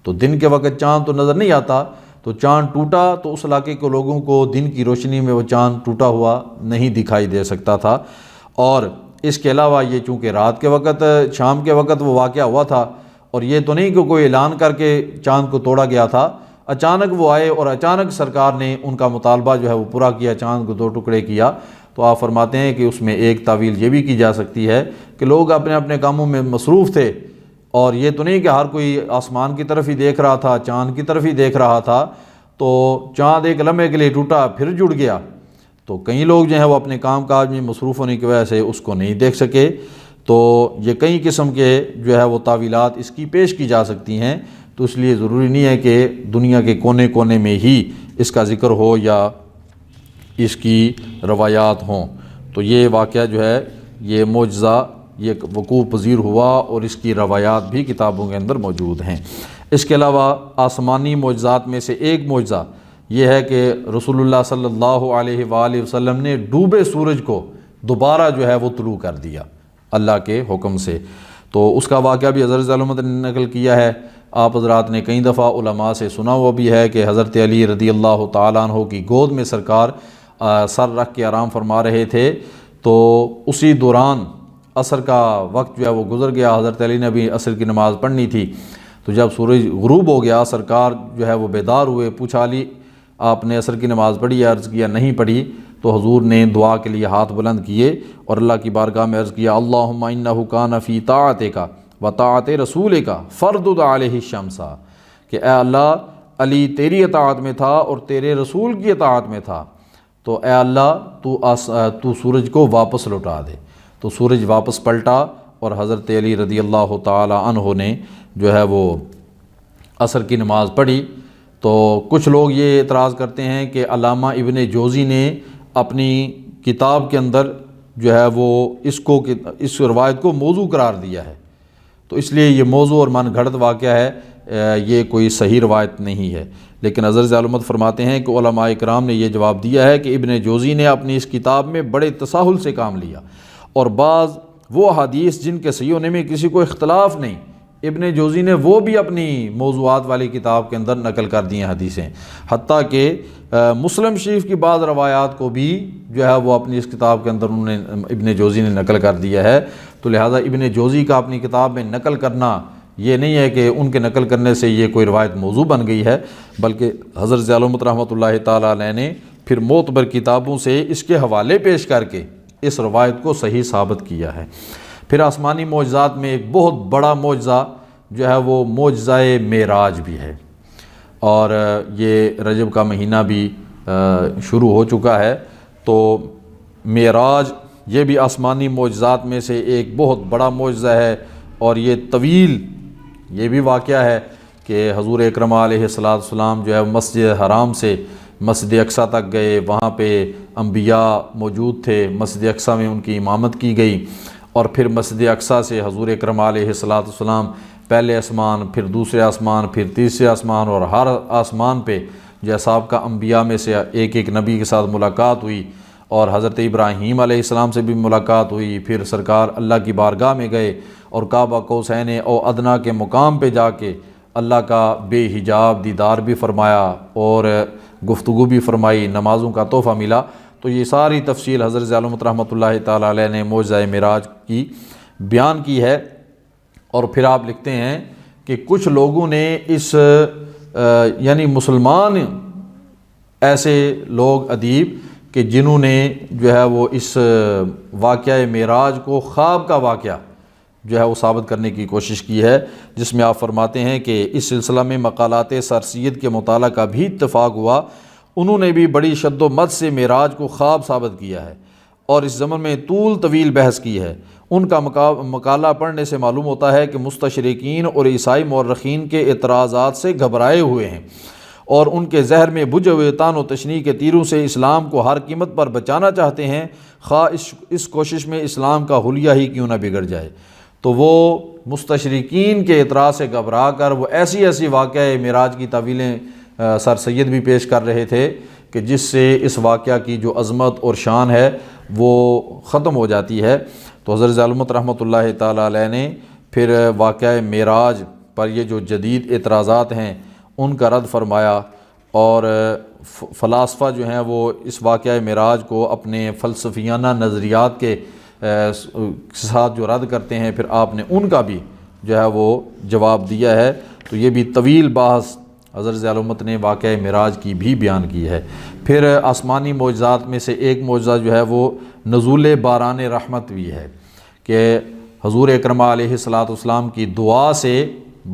S1: تو دن کے وقت چاند تو نظر نہیں آتا، تو چاند ٹوٹا تو اس علاقے کے لوگوں کو دن کی روشنی میں وہ چاند ٹوٹا ہوا نہیں دکھائی دے سکتا تھا۔ اور اس کے علاوہ یہ چونکہ رات کے وقت، شام کے وقت وہ واقعہ ہوا تھا، اور یہ تو نہیں کہ کوئی اعلان کر کے چاند کو توڑا گیا تھا، اچانک وہ آئے اور اچانک سرکار نے ان کا مطالبہ جو ہے وہ پورا کیا، چاند کو 2 ٹکڑے کیا۔ تو آپ فرماتے ہیں کہ اس میں ایک تعویل یہ بھی کی جا سکتی ہے کہ لوگ اپنے اپنے کاموں میں مصروف تھے، اور یہ تو نہیں کہ ہر کوئی آسمان کی طرف ہی دیکھ رہا تھا، چاند کی طرف ہی دیکھ رہا تھا، تو چاند ایک لمحے کے لیے ٹوٹا پھر جڑ گیا، تو کئی لوگ جو ہیں وہ اپنے کام کاج میں مصروف ہونے کی وجہ سے اس کو نہیں دیکھ سکے۔ تو یہ کئی قسم کے جو ہے وہ تعویلات اس کی پیش کی جا سکتی ہیں، تو اس لیے ضروری نہیں ہے کہ دنیا کے کونے کونے میں ہی اس کا ذکر ہو یا اس کی روایات ہوں۔ تو یہ واقعہ جو ہے یہ معجزہ یہ وقوع پذیر ہوا، اور اس کی روایات بھی کتابوں کے اندر موجود ہیں۔ اس کے علاوہ آسمانی معجزات میں سے ایک معجزہ یہ ہے کہ رسول اللہ صلی اللہ علیہ وآلہ وسلم نے ڈوبے سورج کو دوبارہ جو ہے وہ طلوع کر دیا اللہ کے حکم سے۔ تو اس کا واقعہ بھی حضرت علامت نے نقل کیا ہے۔ آپ حضرات نے کئی دفعہ علماء سے سنا ہوا بھی ہے کہ حضرت علی رضی اللہ تعالیٰ عنہ کی گود میں سرکار سر رکھ کے آرام فرما رہے تھے، تو اسی دوران عصر کا وقت جو ہے وہ گزر گیا، حضرت علی نے بھی عصر کی نماز پڑھنی تھی، تو جب سورج غروب ہو گیا سرکار جو ہے وہ بیدار ہوئے، پوچھا علی آپ نے عصر کی نماز پڑھی یا عرض کیا نہیں پڑھی، تو حضور نے دعا کے لیے ہاتھ بلند کیے اور اللہ کی بارگاہ میں عرض کیا اللہم انہ کان فی طاعتک و طاعت رسولک فردد علیہ الشمس، کہ اے اللہ علی تیری اطاعت میں تھا اور تیرے رسول کی اطاعت میں تھا، تو اے اللہ تو سورج کو واپس لوٹا دے۔ تو سورج واپس پلٹا اور حضرت علی رضی اللہ تعالی عنہ نے جو ہے وہ عصر کی نماز پڑھی۔ تو کچھ لوگ یہ اعتراض کرتے ہیں کہ علامہ ابن جوزی نے اپنی کتاب کے اندر جو ہے وہ اس روایت کو موضوع قرار دیا ہے، تو اس لیے یہ موضوع اور من گھڑت واقعہ ہے، یہ کوئی صحیح روایت نہیں ہے۔ لیکن حضرت علامت فرماتے ہیں کہ علماء اکرام نے یہ جواب دیا ہے کہ ابن جوزی نے اپنی اس کتاب میں بڑے تساہل سے کام لیا، اور بعض وہ حدیث جن کے صحیح ہونے میں کسی کو اختلاف نہیں، ابن جوزی نے وہ بھی اپنی موضوعات والی کتاب کے اندر نقل کر دی ہیں حدیثیں، حتیٰ کہ مسلم شریف کی بعض روایات کو بھی جو ہے وہ اپنی اس کتاب کے اندر انہوں نے ابن جوزی نے نقل کر دیا ہے۔ تو لہٰذا ابن جوزی کا اپنی کتاب میں نقل کرنا یہ نہیں ہے کہ ان کے نقل کرنے سے یہ کوئی روایت موضوع بن گئی ہے، بلکہ حضرت ضیاء الحمد رحمۃ اللہ تعالیٰ علیہ نے پھر معتبر کتابوں سے اس کے حوالے پیش کر کے اس روایت کو صحیح ثابت کیا ہے۔ پھر آسمانی معجزات میں ایک بہت بڑا معجزہ جو ہے وہ معجزہ معراج بھی ہے، اور یہ رجب کا مہینہ بھی شروع ہو چکا ہے، تو معراج یہ بھی آسمانی معجزات میں سے ایک بہت بڑا معجزہ ہے، اور یہ طویل یہ بھی واقعہ ہے کہ حضور اکرم علیہ السلام جو ہے مسجد حرام سے مسجد اقصیٰ تک گئے، وہاں پہ انبیاء موجود تھے، مسجد اقصیٰ میں ان کی امامت کی گئی، اور پھر مسجد اقصیٰ سے حضور اکرم علیہ السلام پہلے آسمان، پھر دوسرے آسمان، پھر تیسرے آسمان، اور ہر آسمان پہ جو سابقہ انبیاء میں سے ایک ایک نبی کے ساتھ ملاقات ہوئی، اور حضرت ابراہیم علیہ السلام سے بھی ملاقات ہوئی، پھر سرکار اللہ کی بارگاہ میں گئے اور کعبہ قوسین او ادنیٰ کے مقام پہ جا کے اللہ کا بے حجاب دیدار بھی فرمایا اور گفتگو بھی فرمائی، نمازوں کا تحفہ ملا۔ تو یہ ساری تفصیل حضرت ضیاء الحمد رحمۃ اللہ تعالیٰ علیہ نے معجزہ معراج کی بیان کی ہے۔ اور پھر آپ لکھتے ہیں کہ کچھ لوگوں نے اس یعنی مسلمان ایسے لوگ ادیب کہ جنہوں نے جو ہے وہ اس واقعہ معراج کو خواب کا واقعہ جو ہے وہ ثابت کرنے کی کوشش کی ہے، جس میں آپ فرماتے ہیں کہ اس سلسلہ میں مقالات سر سید کے مطالعہ کا بھی اتفاق ہوا، انہوں نے بھی بڑی شد و مد سے معراج کو خواب ثابت کیا ہے، اور اس ضمن میں طویل بحث کی ہے۔ ان کا مقالہ پڑھنے سے معلوم ہوتا ہے کہ مستشرقین اور عیسائی مورخین کے اعتراضات سے گھبرائے ہوئے ہیں، اور ان کے زہر میں بجھے ہوئے طعن و تشنیع کے تیروں سے اسلام کو ہر قیمت پر بچانا چاہتے ہیں، خواہ اس کوشش میں اسلام کا حلیہ ہی کیوں نہ بگڑ جائے۔ تو وہ مستشرقین کے اعتراض سے گھبرا کر وہ ایسی واقعہ معراج کی تعویلیں سر سید بھی پیش کر رہے تھے کہ جس سے اس واقعہ کی جو عظمت اور شان ہے وہ ختم ہو جاتی ہے۔ تو حضرت ضیاء الحمد رحمۃ اللہ تعالیٰ علیہ نے پھر واقعہ معراج پر یہ جو جدید اعتراضات ہیں ان کا رد فرمایا، اور فلاسفہ جو ہیں وہ اس واقعہ معراج کو اپنے فلسفیانہ نظریات کے ساتھ جو رد کرتے ہیں، پھر آپ نے ان کا بھی جو ہے وہ جواب دیا ہے۔ تو یہ بھی طویل بحث حضرت ضیاء الحمد نے واقعہ معراج کی بھی بیان کی ہے۔ پھر آسمانی معجزات میں سے ایک معجزہ جو ہے وہ نزول باران رحمت بھی ہے کہ حضور اکرم علیہ السلام کی دعا سے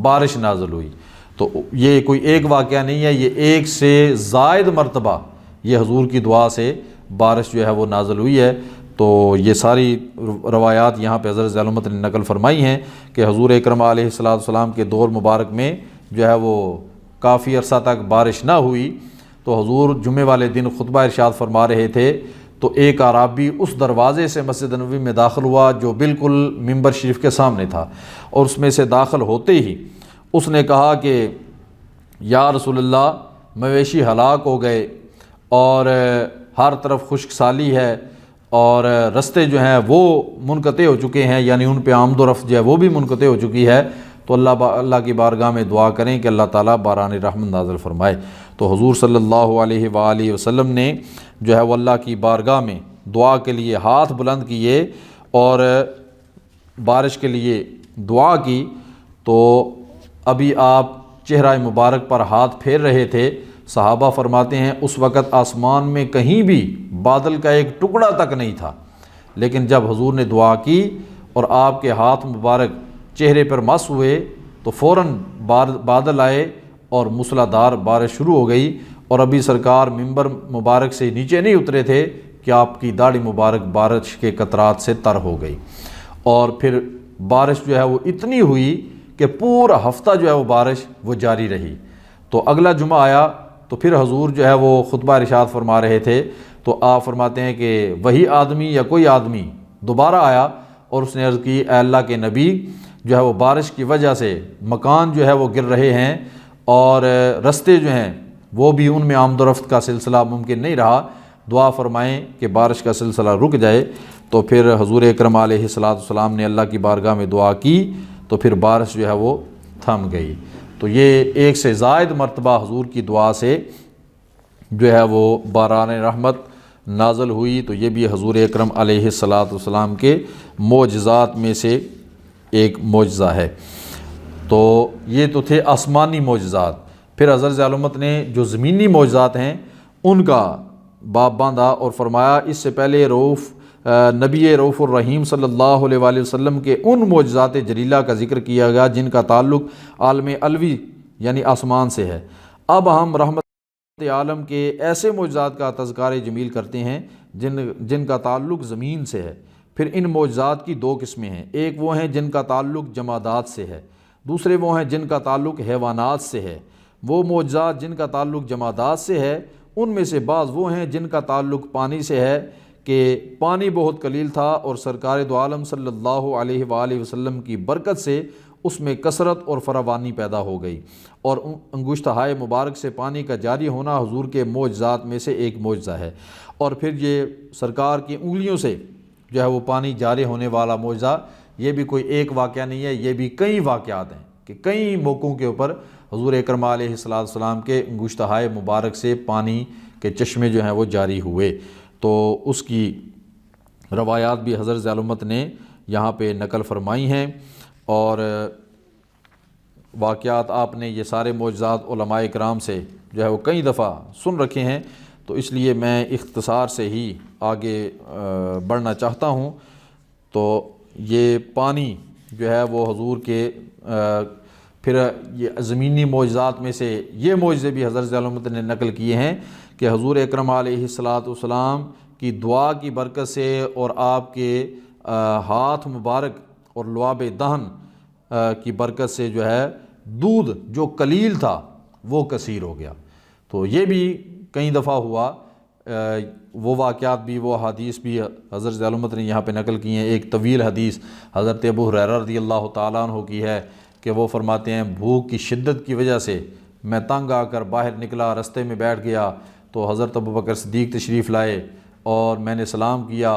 S1: بارش نازل ہوئی۔ تو یہ کوئی ایک واقعہ نہیں ہے، یہ ایک سے زائد مرتبہ یہ حضور کی دعا سے بارش جو ہے وہ نازل ہوئی ہے۔ تو یہ ساری روایات یہاں پہ حضرت ضیاء الحمد نے نقل فرمائی ہیں کہ حضور اکرم علیہ السلام کے دور مبارک میں جو ہے وہ کافی عرصہ تک بارش نہ ہوئی، تو حضور جمعے والے دن خطبہ ارشاد فرما رہے تھے، تو ایک اعرابی اس دروازے سے مسجد نبوی میں داخل ہوا جو بالکل منبر شریف کے سامنے تھا، اور اس میں سے داخل ہوتے ہی اس نے کہا کہ یا رسول اللہ، مویشی ہلاک ہو گئے اور ہر طرف خشک سالی ہے، اور رستے جو ہیں وہ منقطع ہو چکے ہیں، یعنی ان پہ آمد و رفت جو ہے وہ بھی منقطع ہو چکی ہے، تو اللہ کی بارگاہ میں دعا کریں کہ اللہ تعالیٰ باران رحمت نازل فرمائے۔ تو حضور صلی اللہ علیہ وآلہ وسلم نے جو ہے وہ اللہ کی بارگاہ میں دعا کے لیے ہاتھ بلند کیے اور بارش کے لیے دعا کی، تو ابھی آپ چہرہ مبارک پر ہاتھ پھیر رہے تھے۔ صحابہ فرماتے ہیں اس وقت آسمان میں کہیں بھی بادل کا ایک ٹکڑا تک نہیں تھا، لیکن جب حضور نے دعا کی اور آپ کے ہاتھ مبارک چہرے پر مس ہوئے تو فوراً بادل آئے اور موسلادھار بارش شروع ہو گئی، اور ابھی سرکار منبر مبارک سے نیچے نہیں اترے تھے کہ آپ کی داڑھی مبارک بارش کے قطرات سے تر ہو گئی، اور پھر بارش جو ہے وہ اتنی ہوئی کہ پورا ہفتہ جو ہے وہ بارش وہ جاری رہی۔ تو اگلا جمعہ آیا تو پھر حضور جو ہے وہ خطبہ ارشاد فرما رہے تھے، تو آپ فرماتے ہیں کہ وہی آدمی یا کوئی آدمی دوبارہ آیا اور اس نے عرض کی، اے اللہ کے نبی، جو ہے وہ بارش کی وجہ سے مکان جو ہے وہ گر رہے ہیں، اور رستے جو ہیں وہ بھی ان میں آمد و رفت کا سلسلہ ممکن نہیں رہا، دعا فرمائیں کہ بارش کا سلسلہ رک جائے۔ تو پھر حضور اکرم علیہ السلام نے اللہ کی بارگاہ میں دعا کی، تو پھر بارش جو ہے وہ تھم گئی۔ تو یہ ایک سے زائد مرتبہ حضور کی دعا سے جو ہے وہ باران رحمت نازل ہوئی۔ تو یہ بھی حضور اکرم علیہ الصلاۃ والسلام کے معجزات میں سے ایک معجزہ ہے۔ تو یہ تو تھے آسمانی معجزات۔ پھر حضرت علامت نے جو زمینی معجزات ہیں ان کا باب باندھا اور فرمایا اس سے پہلے نبی رؤوف الرحیم صلی اللہ علیہ وآلہ وسلم کے ان معجزات جلیلہ کا ذکر کیا گیا جن کا تعلق عالم علوی یعنی آسمان سے ہے۔ اب ہم رحمت عالم کے ایسے معجزات کا تذکار جمیل کرتے ہیں جن کا تعلق زمین سے ہے۔ پھر ان معجزات کی دو قسمیں ہیں، ایک وہ ہیں جن کا تعلق جمادات سے ہے، دوسرے وہ ہیں جن کا تعلق حیوانات سے ہے۔ وہ معجزات جن کا تعلق جمادات سے ہے ان میں سے بعض وہ ہیں جن کا تعلق پانی سے ہے کہ پانی بہت قلیل تھا اور سرکار دو عالم صلی اللہ علیہ وآلہ وسلم کی برکت سے اس میں کثرت اور فراوانی پیدا ہو گئی، اور انگشتہائے مبارک سے پانی کا جاری ہونا حضور کے معجزات میں سے ایک معجزہ ہے۔ اور پھر یہ سرکار کی انگلیوں سے جو ہے وہ پانی جاری ہونے والا معجزہ، یہ بھی کوئی ایک واقعہ نہیں ہے، یہ بھی کئی واقعات ہیں کہ کئی موقعوں کے اوپر حضور اکرم علیہ السلام کے انگشتہائے مبارک سے پانی کے چشمے جو ہیں وہ جاری ہوئے۔ تو اس کی روایات بھی حضرت علامت نے یہاں پہ نقل فرمائی ہیں، اور واقعات آپ نے یہ سارے معجزات علماء کرام سے جو ہے وہ کئی دفعہ سن رکھے ہیں، تو اس لیے میں اختصار سے ہی آگے بڑھنا چاہتا ہوں۔ تو یہ پانی جو ہے وہ حضور کے پھر یہ زمینی معجزات میں سے یہ معجزے بھی حضرت علامت نے نقل کیے ہیں کہ حضور اکرم علیہ السلام کی دعا کی برکت سے اور آپ کے ہاتھ مبارک اور لعاب دہن کی برکت سے جو ہے دودھ جو قلیل تھا وہ کثیر ہو گیا۔ تو یہ بھی کئی دفعہ ہوا، وہ واقعات بھی وہ حدیث بھی حضرت علامت نے یہاں پہ نقل کی ہیں۔ ایک طویل حدیث حضرت ابو ہریرہ رضی اللہ تعالیٰ عنہ کی ہے کہ وہ فرماتے ہیں بھوک کی شدت کی وجہ سے میں تنگ آ کر باہر نکلا، رستے میں بیٹھ گیا تو حضرت ابو بکر صدیق تشریف لائے اور میں نے سلام کیا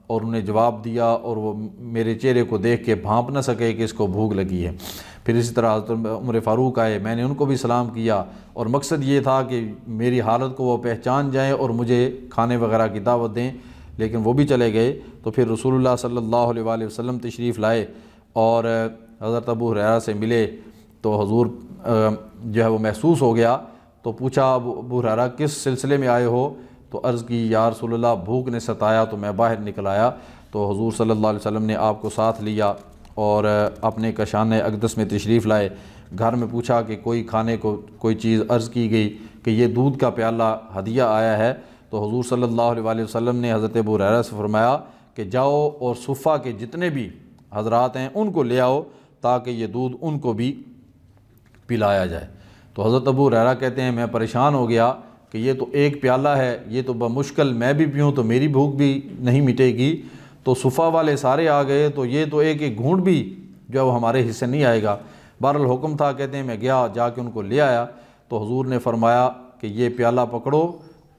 S1: اور انہیں جواب دیا، اور وہ میرے چہرے کو دیکھ کے بھانپ نہ سکے کہ اس کو بھوک لگی ہے۔ پھر اسی طرح حضرت عمر فاروق آئے، میں نے ان کو بھی سلام کیا، اور مقصد یہ تھا کہ میری حالت کو وہ پہچان جائیں اور مجھے کھانے وغیرہ کی دعوت دیں، لیکن وہ بھی چلے گئے۔ تو پھر رسول اللہ صلی اللہ علیہ وآلہ وسلم تشریف لائے اور حضرت ابو ہریرہ سے ملے، تو حضور جو ہے وہ محسوس ہو گیا، تو پوچھا ابو ہریرہ کس سلسلے میں آئے ہو؟ تو عرض کی یا رسول اللہ بھوک نے ستایا تو میں باہر نکل آیا۔ تو حضور صلی اللہ علیہ وسلم نے آپ کو ساتھ لیا اور اپنے کشان اقدس میں تشریف لائے۔ گھر میں پوچھا کہ کوئی کھانے کو کوئی چیز، عرض کی گئی کہ یہ دودھ کا پیالہ ہدیہ آیا ہے۔ تو حضور صلی اللہ علیہ وآلہ وسلم نے حضرت ابو ہریرہ سے فرمایا کہ جاؤ اور صفہ کے جتنے بھی حضرات ہیں ان کو لے آؤ تاکہ یہ دودھ ان کو بھی پلایا جائے۔ تو حضرت ابو ہریرہ کہتے ہیں میں پریشان ہو گیا کہ یہ تو ایک پیالہ ہے، یہ تو بمشکل میں بھی پیوں تو میری بھوک بھی نہیں مٹے گی، تو صفہ والے سارے آ گئے تو یہ تو ایک ایک گھونٹ بھی جو ہے وہ ہمارے حصے نہیں آئے گا۔ بہرحال حکم تھا، کہتے ہیں میں گیا جا کے ان کو لے آیا تو حضور نے فرمایا کہ یہ پیالہ پکڑو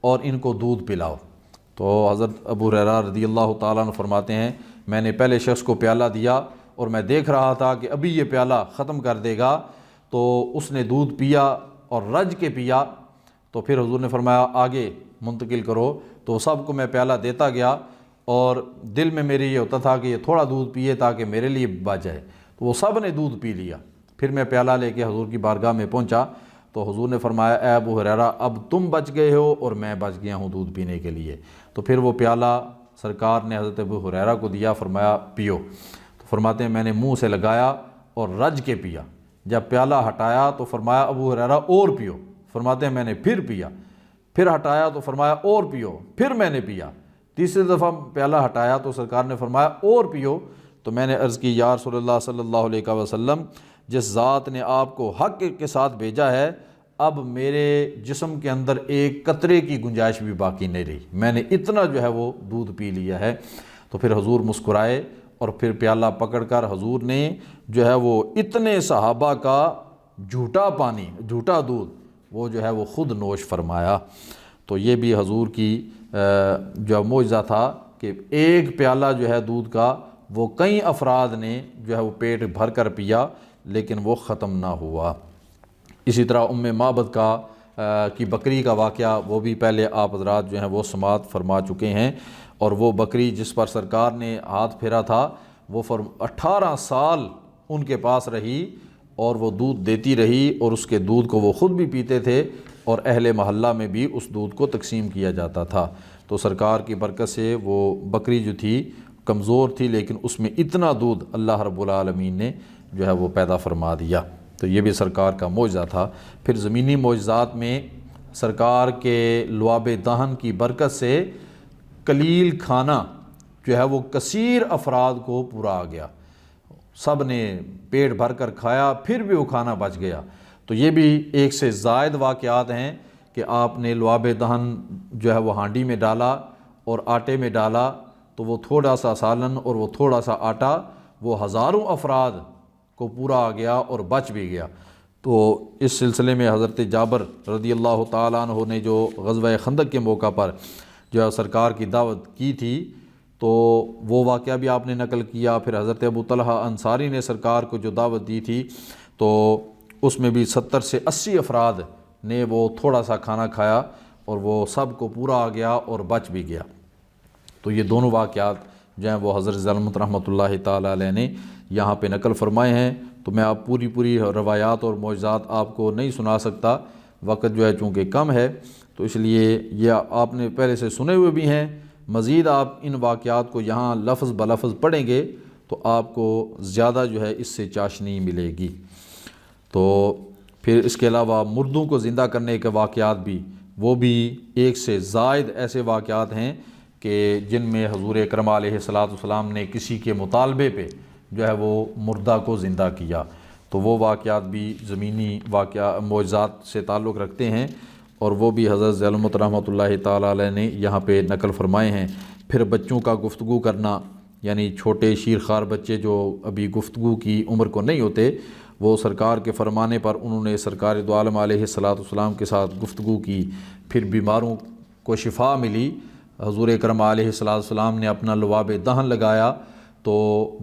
S1: اور ان کو دودھ پلاؤ۔ تو حضرت ابو ہریرہ رضی اللہ تعالیٰ عنہ فرماتے ہیں میں نے پہلے شخص کو پیالہ دیا اور میں دیکھ رہا تھا کہ ابھی یہ پیالہ ختم کر دے گا، تو اس نے دودھ پیا اور رج کے پیا، تو پھر حضور نے فرمایا آگے منتقل کرو، تو سب کو میں پیالہ دیتا گیا اور دل میں میرے یہ ہوتا تھا کہ یہ تھوڑا دودھ پیے تاکہ میرے لیے بچ جائے، تو وہ سب نے دودھ پی لیا۔ پھر میں پیالہ لے کے حضور کی بارگاہ میں پہنچا تو حضور نے فرمایا اے ابو ہریرہ اب تم بچ گئے ہو اور میں بچ گیا ہوں دودھ پینے کے لیے۔ تو پھر وہ پیالہ سرکار نے حضرت ابو ہریرہ کو دیا، فرمایا پیو۔ تو فرماتے ہیں میں نے منہ سے لگایا اور رج کے پیا، جب پیالہ ہٹایا تو فرمایا ابو ہریرہ اور پیو، فرماتے ہیں میں نے پھر پیا، پھر ہٹایا تو فرمایا اور پیو، پھر میں نے پیا، تیسری دفعہ پیالہ ہٹایا تو سرکار نے فرمایا اور پیو۔ تو میں نے عرض کی یا رسول اللہ صلی اللہ علیہ وسلم جس ذات نے آپ کو حق کے ساتھ بھیجا ہے اب میرے جسم کے اندر ایک قطرے کی گنجائش بھی باقی نہیں رہی، میں نے اتنا جو ہے وہ دودھ پی لیا ہے۔ تو پھر حضور مسکرائے اور پھر پیالہ پکڑ کر حضور نے جو ہے وہ اتنے صحابہ کا جھوٹا پانی، جھوٹا دودھ وہ جو ہے وہ خود نوش فرمایا۔ تو یہ بھی حضور کی جو معجزہ تھا کہ ایک پیالہ جو ہے دودھ کا وہ کئی افراد نے جو ہے وہ پیٹ بھر کر پیا لیکن وہ ختم نہ ہوا۔ اسی طرح معبد کی بکری کا واقعہ وہ بھی پہلے آپ حضرات جو ہیں وہ سماعت فرما چکے ہیں، اور وہ بکری جس پر سرکار نے ہاتھ پھیرا تھا وہ 18 سال ان کے پاس رہی اور وہ دودھ دیتی رہی، اور اس کے دودھ کو وہ خود بھی پیتے تھے اور اہل محلہ میں بھی اس دودھ کو تقسیم کیا جاتا تھا۔ تو سرکار کی برکت سے وہ بکری جو تھی کمزور تھی لیکن اس میں اتنا دودھ اللہ رب العالمین نے جو ہے وہ پیدا فرما دیا۔ تو یہ بھی سرکار کا معجزہ تھا۔ پھر زمینی معجزات میں سرکار کے لعاب دہن کی برکت سے قلیل کھانا جو ہے وہ کثیر افراد کو پورا آ گیا، سب نے پیٹ بھر کر کھایا، پھر بھی وہ کھانا بچ گیا۔ تو یہ بھی ایک سے زائد واقعات ہیں کہ آپ نے لعاب دہن جو ہے وہ ہانڈی میں ڈالا اور آٹے میں ڈالا تو وہ تھوڑا سا سالن اور وہ تھوڑا سا آٹا وہ ہزاروں افراد کو پورا آ گیا اور بچ بھی گیا۔ تو اس سلسلے میں حضرت جابر رضی اللہ تعالیٰ عنہ نے جو غزوہ خندق کے موقع پر جو سرکار کی دعوت کی تھی تو وہ واقعہ بھی آپ نے نقل کیا۔ پھر حضرت ابو طلحہ انصاری نے سرکار کو جو دعوت دی تھی تو اس میں بھی 70 سے 80 افراد نے وہ تھوڑا سا کھانا کھایا اور وہ سب کو پورا آ گیا اور بچ بھی گیا۔ تو یہ دونوں واقعات جو ہیں وہ حضرت ظلمت رحمۃ اللہ تعالیٰ علیہ نے یہاں پہ نقل فرمائے ہیں۔ تو میں آپ پوری روایات اور معجزات آپ کو نہیں سنا سکتا، وقت جو ہے چونکہ کم ہے، تو اس لیے یہ آپ نے پہلے سے سنے ہوئے بھی ہیں۔ مزید آپ ان واقعات کو یہاں لفظ بلفظ پڑھیں گے تو آپ کو زیادہ جو ہے اس سے چاشنی ملے گی۔ تو پھر اس کے علاوہ مردوں کو زندہ کرنے کے واقعات بھی وہ بھی ایک سے زائد ایسے واقعات ہیں کہ جن میں حضور اکرم علیہ السلام نے کسی کے مطالبے پہ جو ہے وہ مردہ کو زندہ کیا۔ تو وہ واقعات بھی زمینی معجزات سے تعلق رکھتے ہیں اور وہ بھی حضرت ظلمت رحمۃ اللہ تعالیٰ علیہ نے یہاں پہ نقل فرمائے ہیں۔ پھر بچوں کا گفتگو کرنا، یعنی چھوٹے شیرخوار بچے جو ابھی گفتگو کی عمر کو نہیں ہوتے، وہ سرکار کے فرمانے پر انہوں نے سرکار دو عالم علیہ السلام کے ساتھ گفتگو کی، پھر بیماروں کو شفا ملی۔ حضور اکرم علیہ السلام نے اپنا لعاب دہن لگایا تو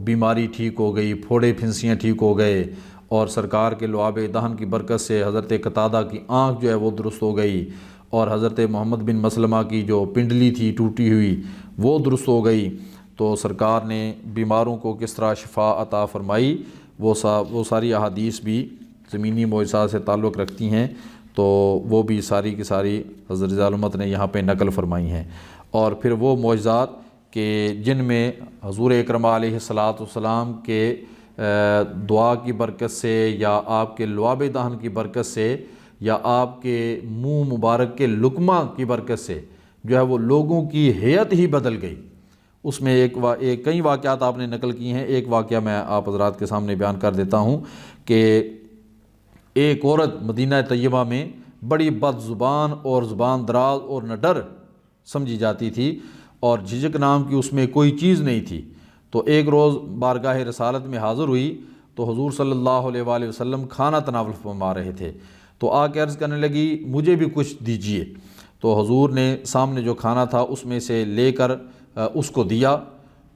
S1: بیماری ٹھیک ہو گئی، پھوڑے پھنسیاں ٹھیک ہو گئے، اور سرکار کے لعاب دہن کی برکت سے حضرت قتادہ کی آنکھ جو ہے وہ درست ہو گئی، اور حضرت محمد بن مسلمہ کی جو پنڈلی تھی ٹوٹی ہوئی وہ درست ہو گئی۔ تو سرکار نے بیماروں کو کس طرح شفا عطا فرمائی وہ ساری احادیث بھی زمینی معجزات سے تعلق رکھتی ہیں، تو وہ بھی ساری کی ساری حضرت ظلمت نے یہاں پہ نقل فرمائی ہیں۔ اور پھر وہ معجزات کہ جن میں حضور اکرم علیہ السلام کے دعا کی برکت سے یا آپ کے لعاب دہن کی برکت سے یا آپ کے منہ مبارک کے لقمہ کی برکت سے جو ہے وہ لوگوں کی ہیئت ہی بدل گئی۔ اس میں کئی واقعات آپ نے نقل کی ہیں۔ ایک واقعہ میں آپ حضرات کے سامنے بیان کر دیتا ہوں کہ ایک عورت مدینہ طیبہ میں بڑی بد زبان اور زبان دراز اور نڈر سمجھی جاتی تھی، اور جھجک نام کی اس میں کوئی چیز نہیں تھی۔ تو ایک روز بارگاہ رسالت میں حاضر ہوئی تو حضور صلی اللہ علیہ وآلہ وسلم کھانا تناول فرما رہے تھے، تو آ کے عرض کرنے لگی مجھے بھی کچھ دیجیے۔ تو حضور نے سامنے جو کھانا تھا اس میں سے لے کر اس کو دیا،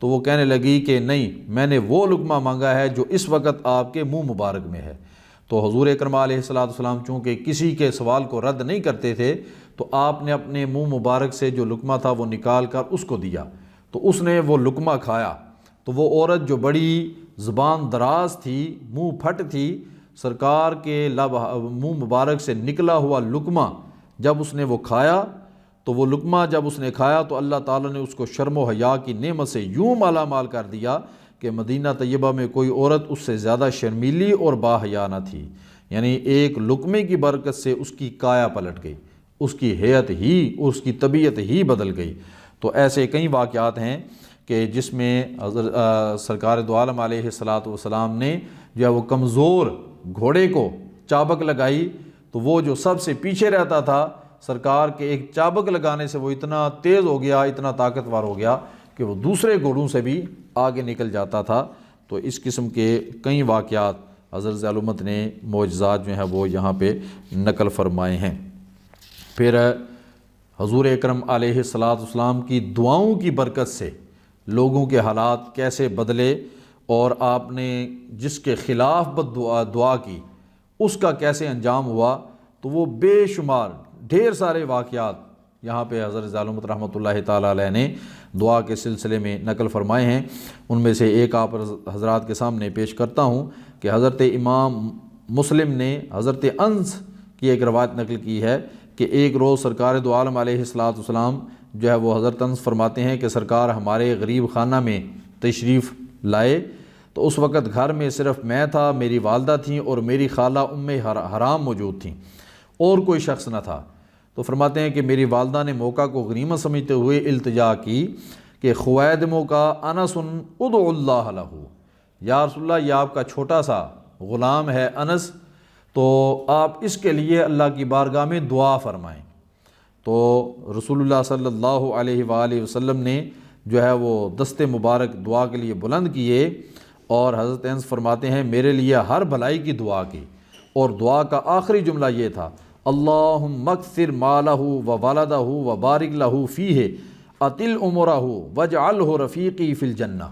S1: تو وہ کہنے لگی کہ نہیں، میں نے وہ لقمہ مانگا ہے جو اس وقت آپ کے منہ مبارک میں ہے۔ تو حضور اکرم علیہ السلام چونکہ کسی کے سوال کو رد نہیں کرتے تھے، تو آپ نے اپنے منہ مبارک سے جو لقمہ تھا وہ نکال کر اس کو دیا، تو اس نے وہ لقمہ کھایا۔ تو وہ عورت جو بڑی زبان دراز تھی، منہ پھٹ تھی، سرکار کے منہ مبارک سے نکلا ہوا لقمہ جب اس نے وہ کھایا، تو وہ لقمہ جب اس نے کھایا تو اللہ تعالیٰ نے اس کو شرم و حیا کی نعمت سے یوں مالا مال کر دیا کہ مدینہ طیبہ میں کوئی عورت اس سے زیادہ شرمیلی اور با حیا نہ تھی۔ یعنی ایک لقمے کی برکت سے اس کی کایا پلٹ گئی، اس کی ہیئت ہی، اس کی طبیعت ہی بدل گئی۔ تو ایسے کئی واقعات ہیں کہ جس میں سرکار دو عالم علیہ السلام نے جو ہے وہ کمزور گھوڑے کو چابک لگائی، تو وہ جو سب سے پیچھے رہتا تھا، سرکار کے ایک چابک لگانے سے وہ اتنا تیز ہو گیا، اتنا طاقتور ہو گیا کہ وہ دوسرے گھوڑوں سے بھی آگے نکل جاتا تھا۔ تو اس قسم کے کئی واقعات حضرت ظلمت نے معجزات جو ہیں وہ یہاں پہ نقل فرمائے ہیں۔ پھر حضور اکرم علیہ السلام کی دعاؤں کی برکت سے لوگوں کے حالات کیسے بدلے اور آپ نے جس کے خلاف بد دعا کی اس کا کیسے انجام ہوا، تو وہ بے شمار ڈھیر سارے واقعات یہاں پہ حضرت ظالمت رحمۃ اللہ تعالیٰ علیہ نے دعا کے سلسلے میں نقل فرمائے ہیں۔ ان میں سے ایک آپ حضرات کے سامنے پیش کرتا ہوں کہ حضرت امام مسلم نے حضرت انس کی ایک روایت نقل کی ہے کہ ایک روز سرکار دو عالم علیہ الصلوۃ والسلام جو ہے وہ حضرت انس فرماتے ہیں کہ سرکار ہمارے غریب خانہ میں تشریف لائے تو اس وقت گھر میں صرف میں تھا، میری والدہ تھیں اور میری خالہ ام حرام موجود تھیں، اور کوئی شخص نہ تھا۔ تو فرماتے ہیں کہ میری والدہ نے موقع کو غنیمت سمجھتے ہوئے التجا کی کہ خویدموں کا انس ادعو اللہ لہ، یا رسول اللہ یہ آپ کا چھوٹا سا غلام ہے انس، تو آپ اس کے لیے اللہ کی بارگاہ میں دعا فرمائیں۔ تو رسول اللہ صلی اللہ علیہ وآلہ وسلم نے جو ہے وہ دست مبارک دعا کے لیے بلند کیے، اور حضرت انس فرماتے ہیں میرے لیے ہر بھلائی کی دعا کی، اور دعا کا آخری جملہ یہ تھا اللہم اکثر مالہ و والدہ و بارک لہ فیہ اطل عمرہ واجعلہ رفیقی فی الجنہ۔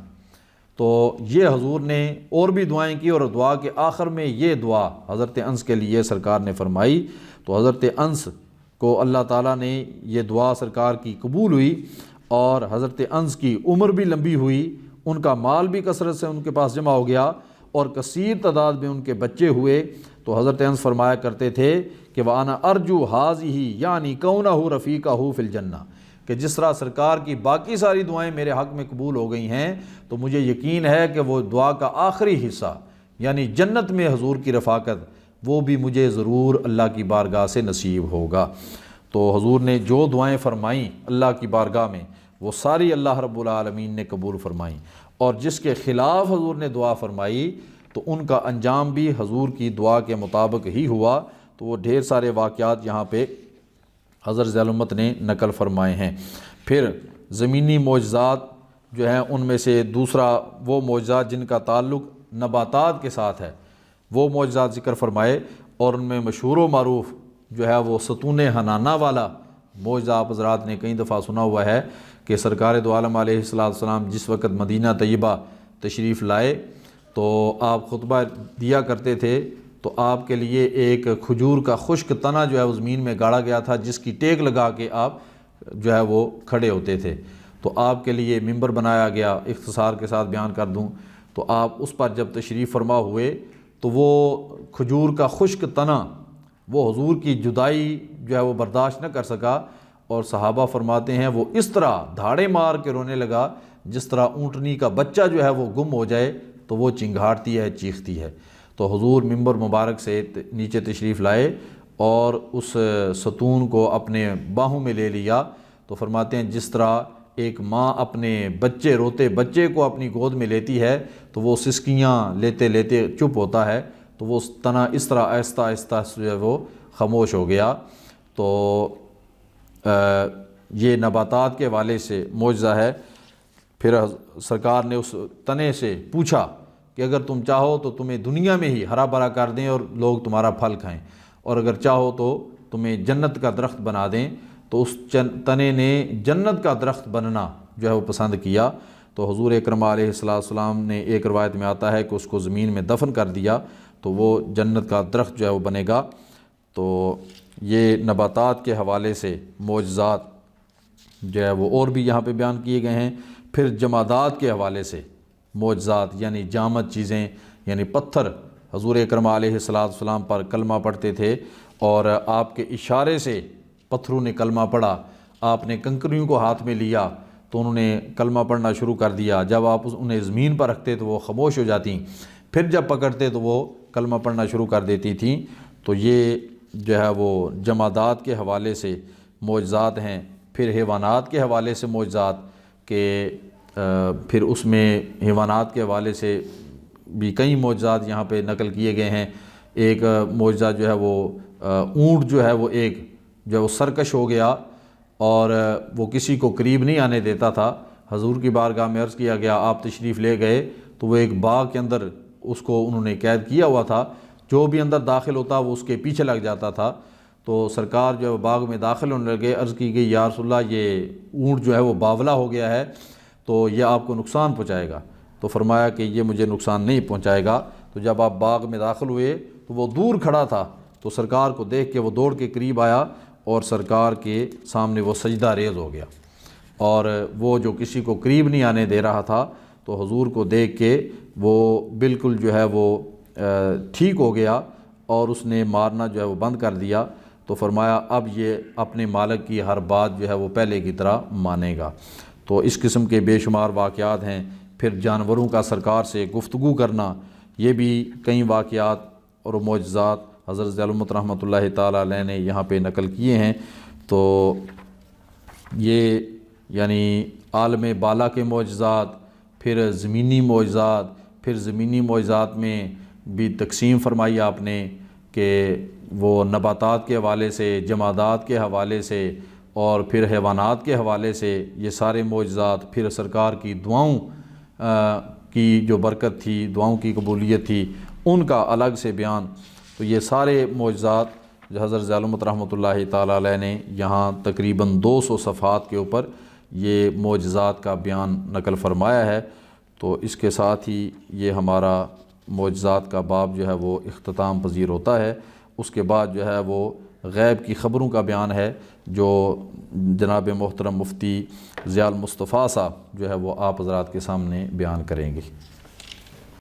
S1: تو یہ حضور نے اور بھی دعائیں کی، اور دعا کے آخر میں یہ دعا حضرت انس کے لیے سرکار نے فرمائی۔ تو حضرت انس کو اللہ تعالیٰ نے یہ دعا سرکار کی قبول ہوئی، اور حضرت انس کی عمر بھی لمبی ہوئی، ان کا مال بھی کثرت سے ان کے پاس جمع ہو گیا، اور کثیر تعداد میں ان کے بچے ہوئے۔ تو حضرت انس فرمایا کرتے تھے کہ وَأَنَا أَرْجُو هَذِهِ یعنی کَوْنَهُ رَفِیقَهُ فِی الْجَنَّةِ، کہ جس طرح سرکار کی باقی ساری دعائیں میرے حق میں قبول ہو گئی ہیں، تو مجھے یقین ہے کہ وہ دعا کا آخری حصہ یعنی جنت میں حضور کی رفاقت، وہ بھی مجھے ضرور اللہ کی بارگاہ سے نصیب ہوگا۔ تو حضور نے جو دعائیں فرمائیں اللہ کی بارگاہ میں، وہ ساری اللہ رب العالمین نے قبول فرمائیں، اور جس کے خلاف حضور نے دعا فرمائی تو ان کا انجام بھی حضور کی دعا کے مطابق ہی ہوا۔ تو وہ ڈھیر سارے واقعات یہاں پہ حضرت ذی الامت نے نقل فرمائے ہیں۔ پھر زمینی معجزات جو ہیں ان میں سے دوسرا وہ معجزات جن کا تعلق نباتات کے ساتھ ہے، وہ معجزات ذکر فرمائے، اور ان میں مشہور و معروف جو ہے وہ ستون حنانہ والا معجزہ آپ حضرات نے کئی دفعہ سنا ہوا ہے کہ سرکار دو عالم علیہ السلام جس وقت مدینہ طیبہ تشریف لائے تو آپ خطبہ دیا کرتے تھے، تو آپ کے لیے ایک کھجور کا خشک تنا جو ہے وہ زمین میں گاڑا گیا تھا، جس کی ٹیک لگا کے آپ جو ہے وہ کھڑے ہوتے تھے۔ تو آپ کے لیے ممبر بنایا گیا، اختصار کے ساتھ بیان کر دوں تو آپ اس پر جب تشریف فرما ہوئے تو وہ کھجور کا خشک تنا وہ حضور کی جدائی جو ہے وہ برداشت نہ کر سکا، اور صحابہ فرماتے ہیں وہ اس طرح دھاڑے مار کے رونے لگا جس طرح اونٹنی کا بچہ جو ہے وہ گم ہو جائے تو وہ چنگھاڑتی ہے، چیختی ہے۔ تو حضور ممبر مبارک سے نیچے تشریف لائے اور اس ستون کو اپنے باہوں میں لے لیا۔ تو فرماتے ہیں جس طرح ایک ماں اپنے بچے روتے بچے کو اپنی گود میں لیتی ہے تو وہ سسکیاں لیتے لیتے چپ ہوتا ہے، تو وہ تنا اس طرح آہستہ آہستہ جو ہے وہ خاموش ہو گیا۔ تو یہ نباتات کے حوالے سے معجزہ ہے۔ پھر سرکار نے اس تنے سے پوچھا کہ اگر تم چاہو تو تمہیں دنیا میں ہی ہرا بھرا کر دیں اور لوگ تمہارا پھل کھائیں، اور اگر چاہو تو تمہیں جنت کا درخت بنا دیں۔ تو اس تنے نے جنت کا درخت بننا جو ہے وہ پسند کیا۔ تو حضور اکرم علیہ السلام نے ایک روایت میں آتا ہے کہ اس کو زمین میں دفن کر دیا تو وہ جنت کا درخت جو ہے وہ بنے گا۔ تو یہ نباتات کے حوالے سے معجزات جو ہے وہ اور بھی یہاں پہ بیان کیے گئے ہیں۔ پھر جمادات کے حوالے سے معجزات یعنی جامد چیزیں، یعنی پتھر حضور اکرم علیہ السلام پر کلمہ پڑھتے تھے، اور آپ کے اشارے سے پتھروں نے کلمہ پڑھا۔ آپ نے کنکریوں کو ہاتھ میں لیا تو انہوں نے کلمہ پڑھنا شروع کر دیا۔ جب آپ انہیں زمین پر رکھتے تو وہ خاموش ہو جاتیں، پھر جب پکڑتے تو وہ کلمہ پڑھنا شروع کر دیتی تھیں۔ تو یہ جو ہے وہ جمادات کے حوالے سے معجزات ہیں۔ پھر حیوانات کے حوالے سے معجزات کہ پھر اس میں حیوانات کے حوالے سے بھی کئی معجزات یہاں پہ نقل کیے گئے ہیں۔ ایک معجزہ جو ہے وہ اونٹ جو ہے وہ ایک جو ہے وہ سرکش ہو گیا اور وہ کسی کو قریب نہیں آنے دیتا تھا۔ حضور کی بارگاہ میں عرض کیا گیا، آپ تشریف لے گئے تو وہ ایک باغ کے اندر اس کو انہوں نے قید کیا ہوا تھا، جو بھی اندر داخل ہوتا وہ اس کے پیچھے لگ جاتا تھا۔ تو سرکار جو باغ میں داخل ہونے لگے، عرض کی گئی یا رسول اللہ یہ اونٹ جو ہے وہ باولا ہو گیا ہے۔ تو تو یہ آپ کو نقصان پہنچائے گا۔ تو فرمایا کہ یہ مجھے نقصان نہیں پہنچائے گا۔ تو جب آپ باغ میں داخل ہوئے تو وہ دور کھڑا تھا، تو سرکار کو دیکھ کے وہ دوڑ کے قریب آیا اور سرکار کے سامنے وہ سجدہ ریز ہو گیا، اور وہ جو کسی کو قریب نہیں آنے دے رہا تھا تو حضور کو دیکھ کے وہ بالکل جو ہے وہ ٹھیک ہو گیا اور اس نے مارنا جو ہے وہ بند کر دیا۔ تو فرمایا اب یہ اپنے مالک کی ہر بات جو ہے وہ پہلے کی طرح مانے گا۔ تو اس قسم کے بے شمار واقعات ہیں۔ پھر جانوروں کا سرکار سے گفتگو کرنا، یہ بھی کئی واقعات اور معجزات حضرت ذی العلمۃ رحمۃ اللہ تعالیٰ علیہ نے یہاں پہ نقل کیے ہیں۔ تو یہ یعنی عالم بالا کے معجزات، پھر زمینی معجزات، پھر زمینی معجزات میں بھی تقسیم فرمائی آپ نے کہ وہ نباتات کے حوالے سے، جمادات کے حوالے سے، اور پھر حیوانات کے حوالے سے یہ سارے معجزات، پھر سرکار کی دعاؤں کی جو برکت تھی، دعاؤں کی قبولیت تھی، ان کا الگ سے بیان۔ تو یہ سارے معجزات جو حضرت ذی العلمۃ رحمۃ اللہ تعالیٰ علیہ نے یہاں تقریباً 200 صفحات کے اوپر یہ معجزات کا بیان نقل فرمایا ہے۔ تو اس کے ساتھ ہی یہ ہمارا معجزات کا باب جو ہے وہ اختتام پذیر ہوتا ہے۔ اس کے بعد جو ہے وہ غیب کی خبروں کا بیان ہے، جو جناب محترم مفتی ضیاء المصطفیٰ صاحب جو ہے وہ آپ حضرات کے سامنے بیان کریں گے۔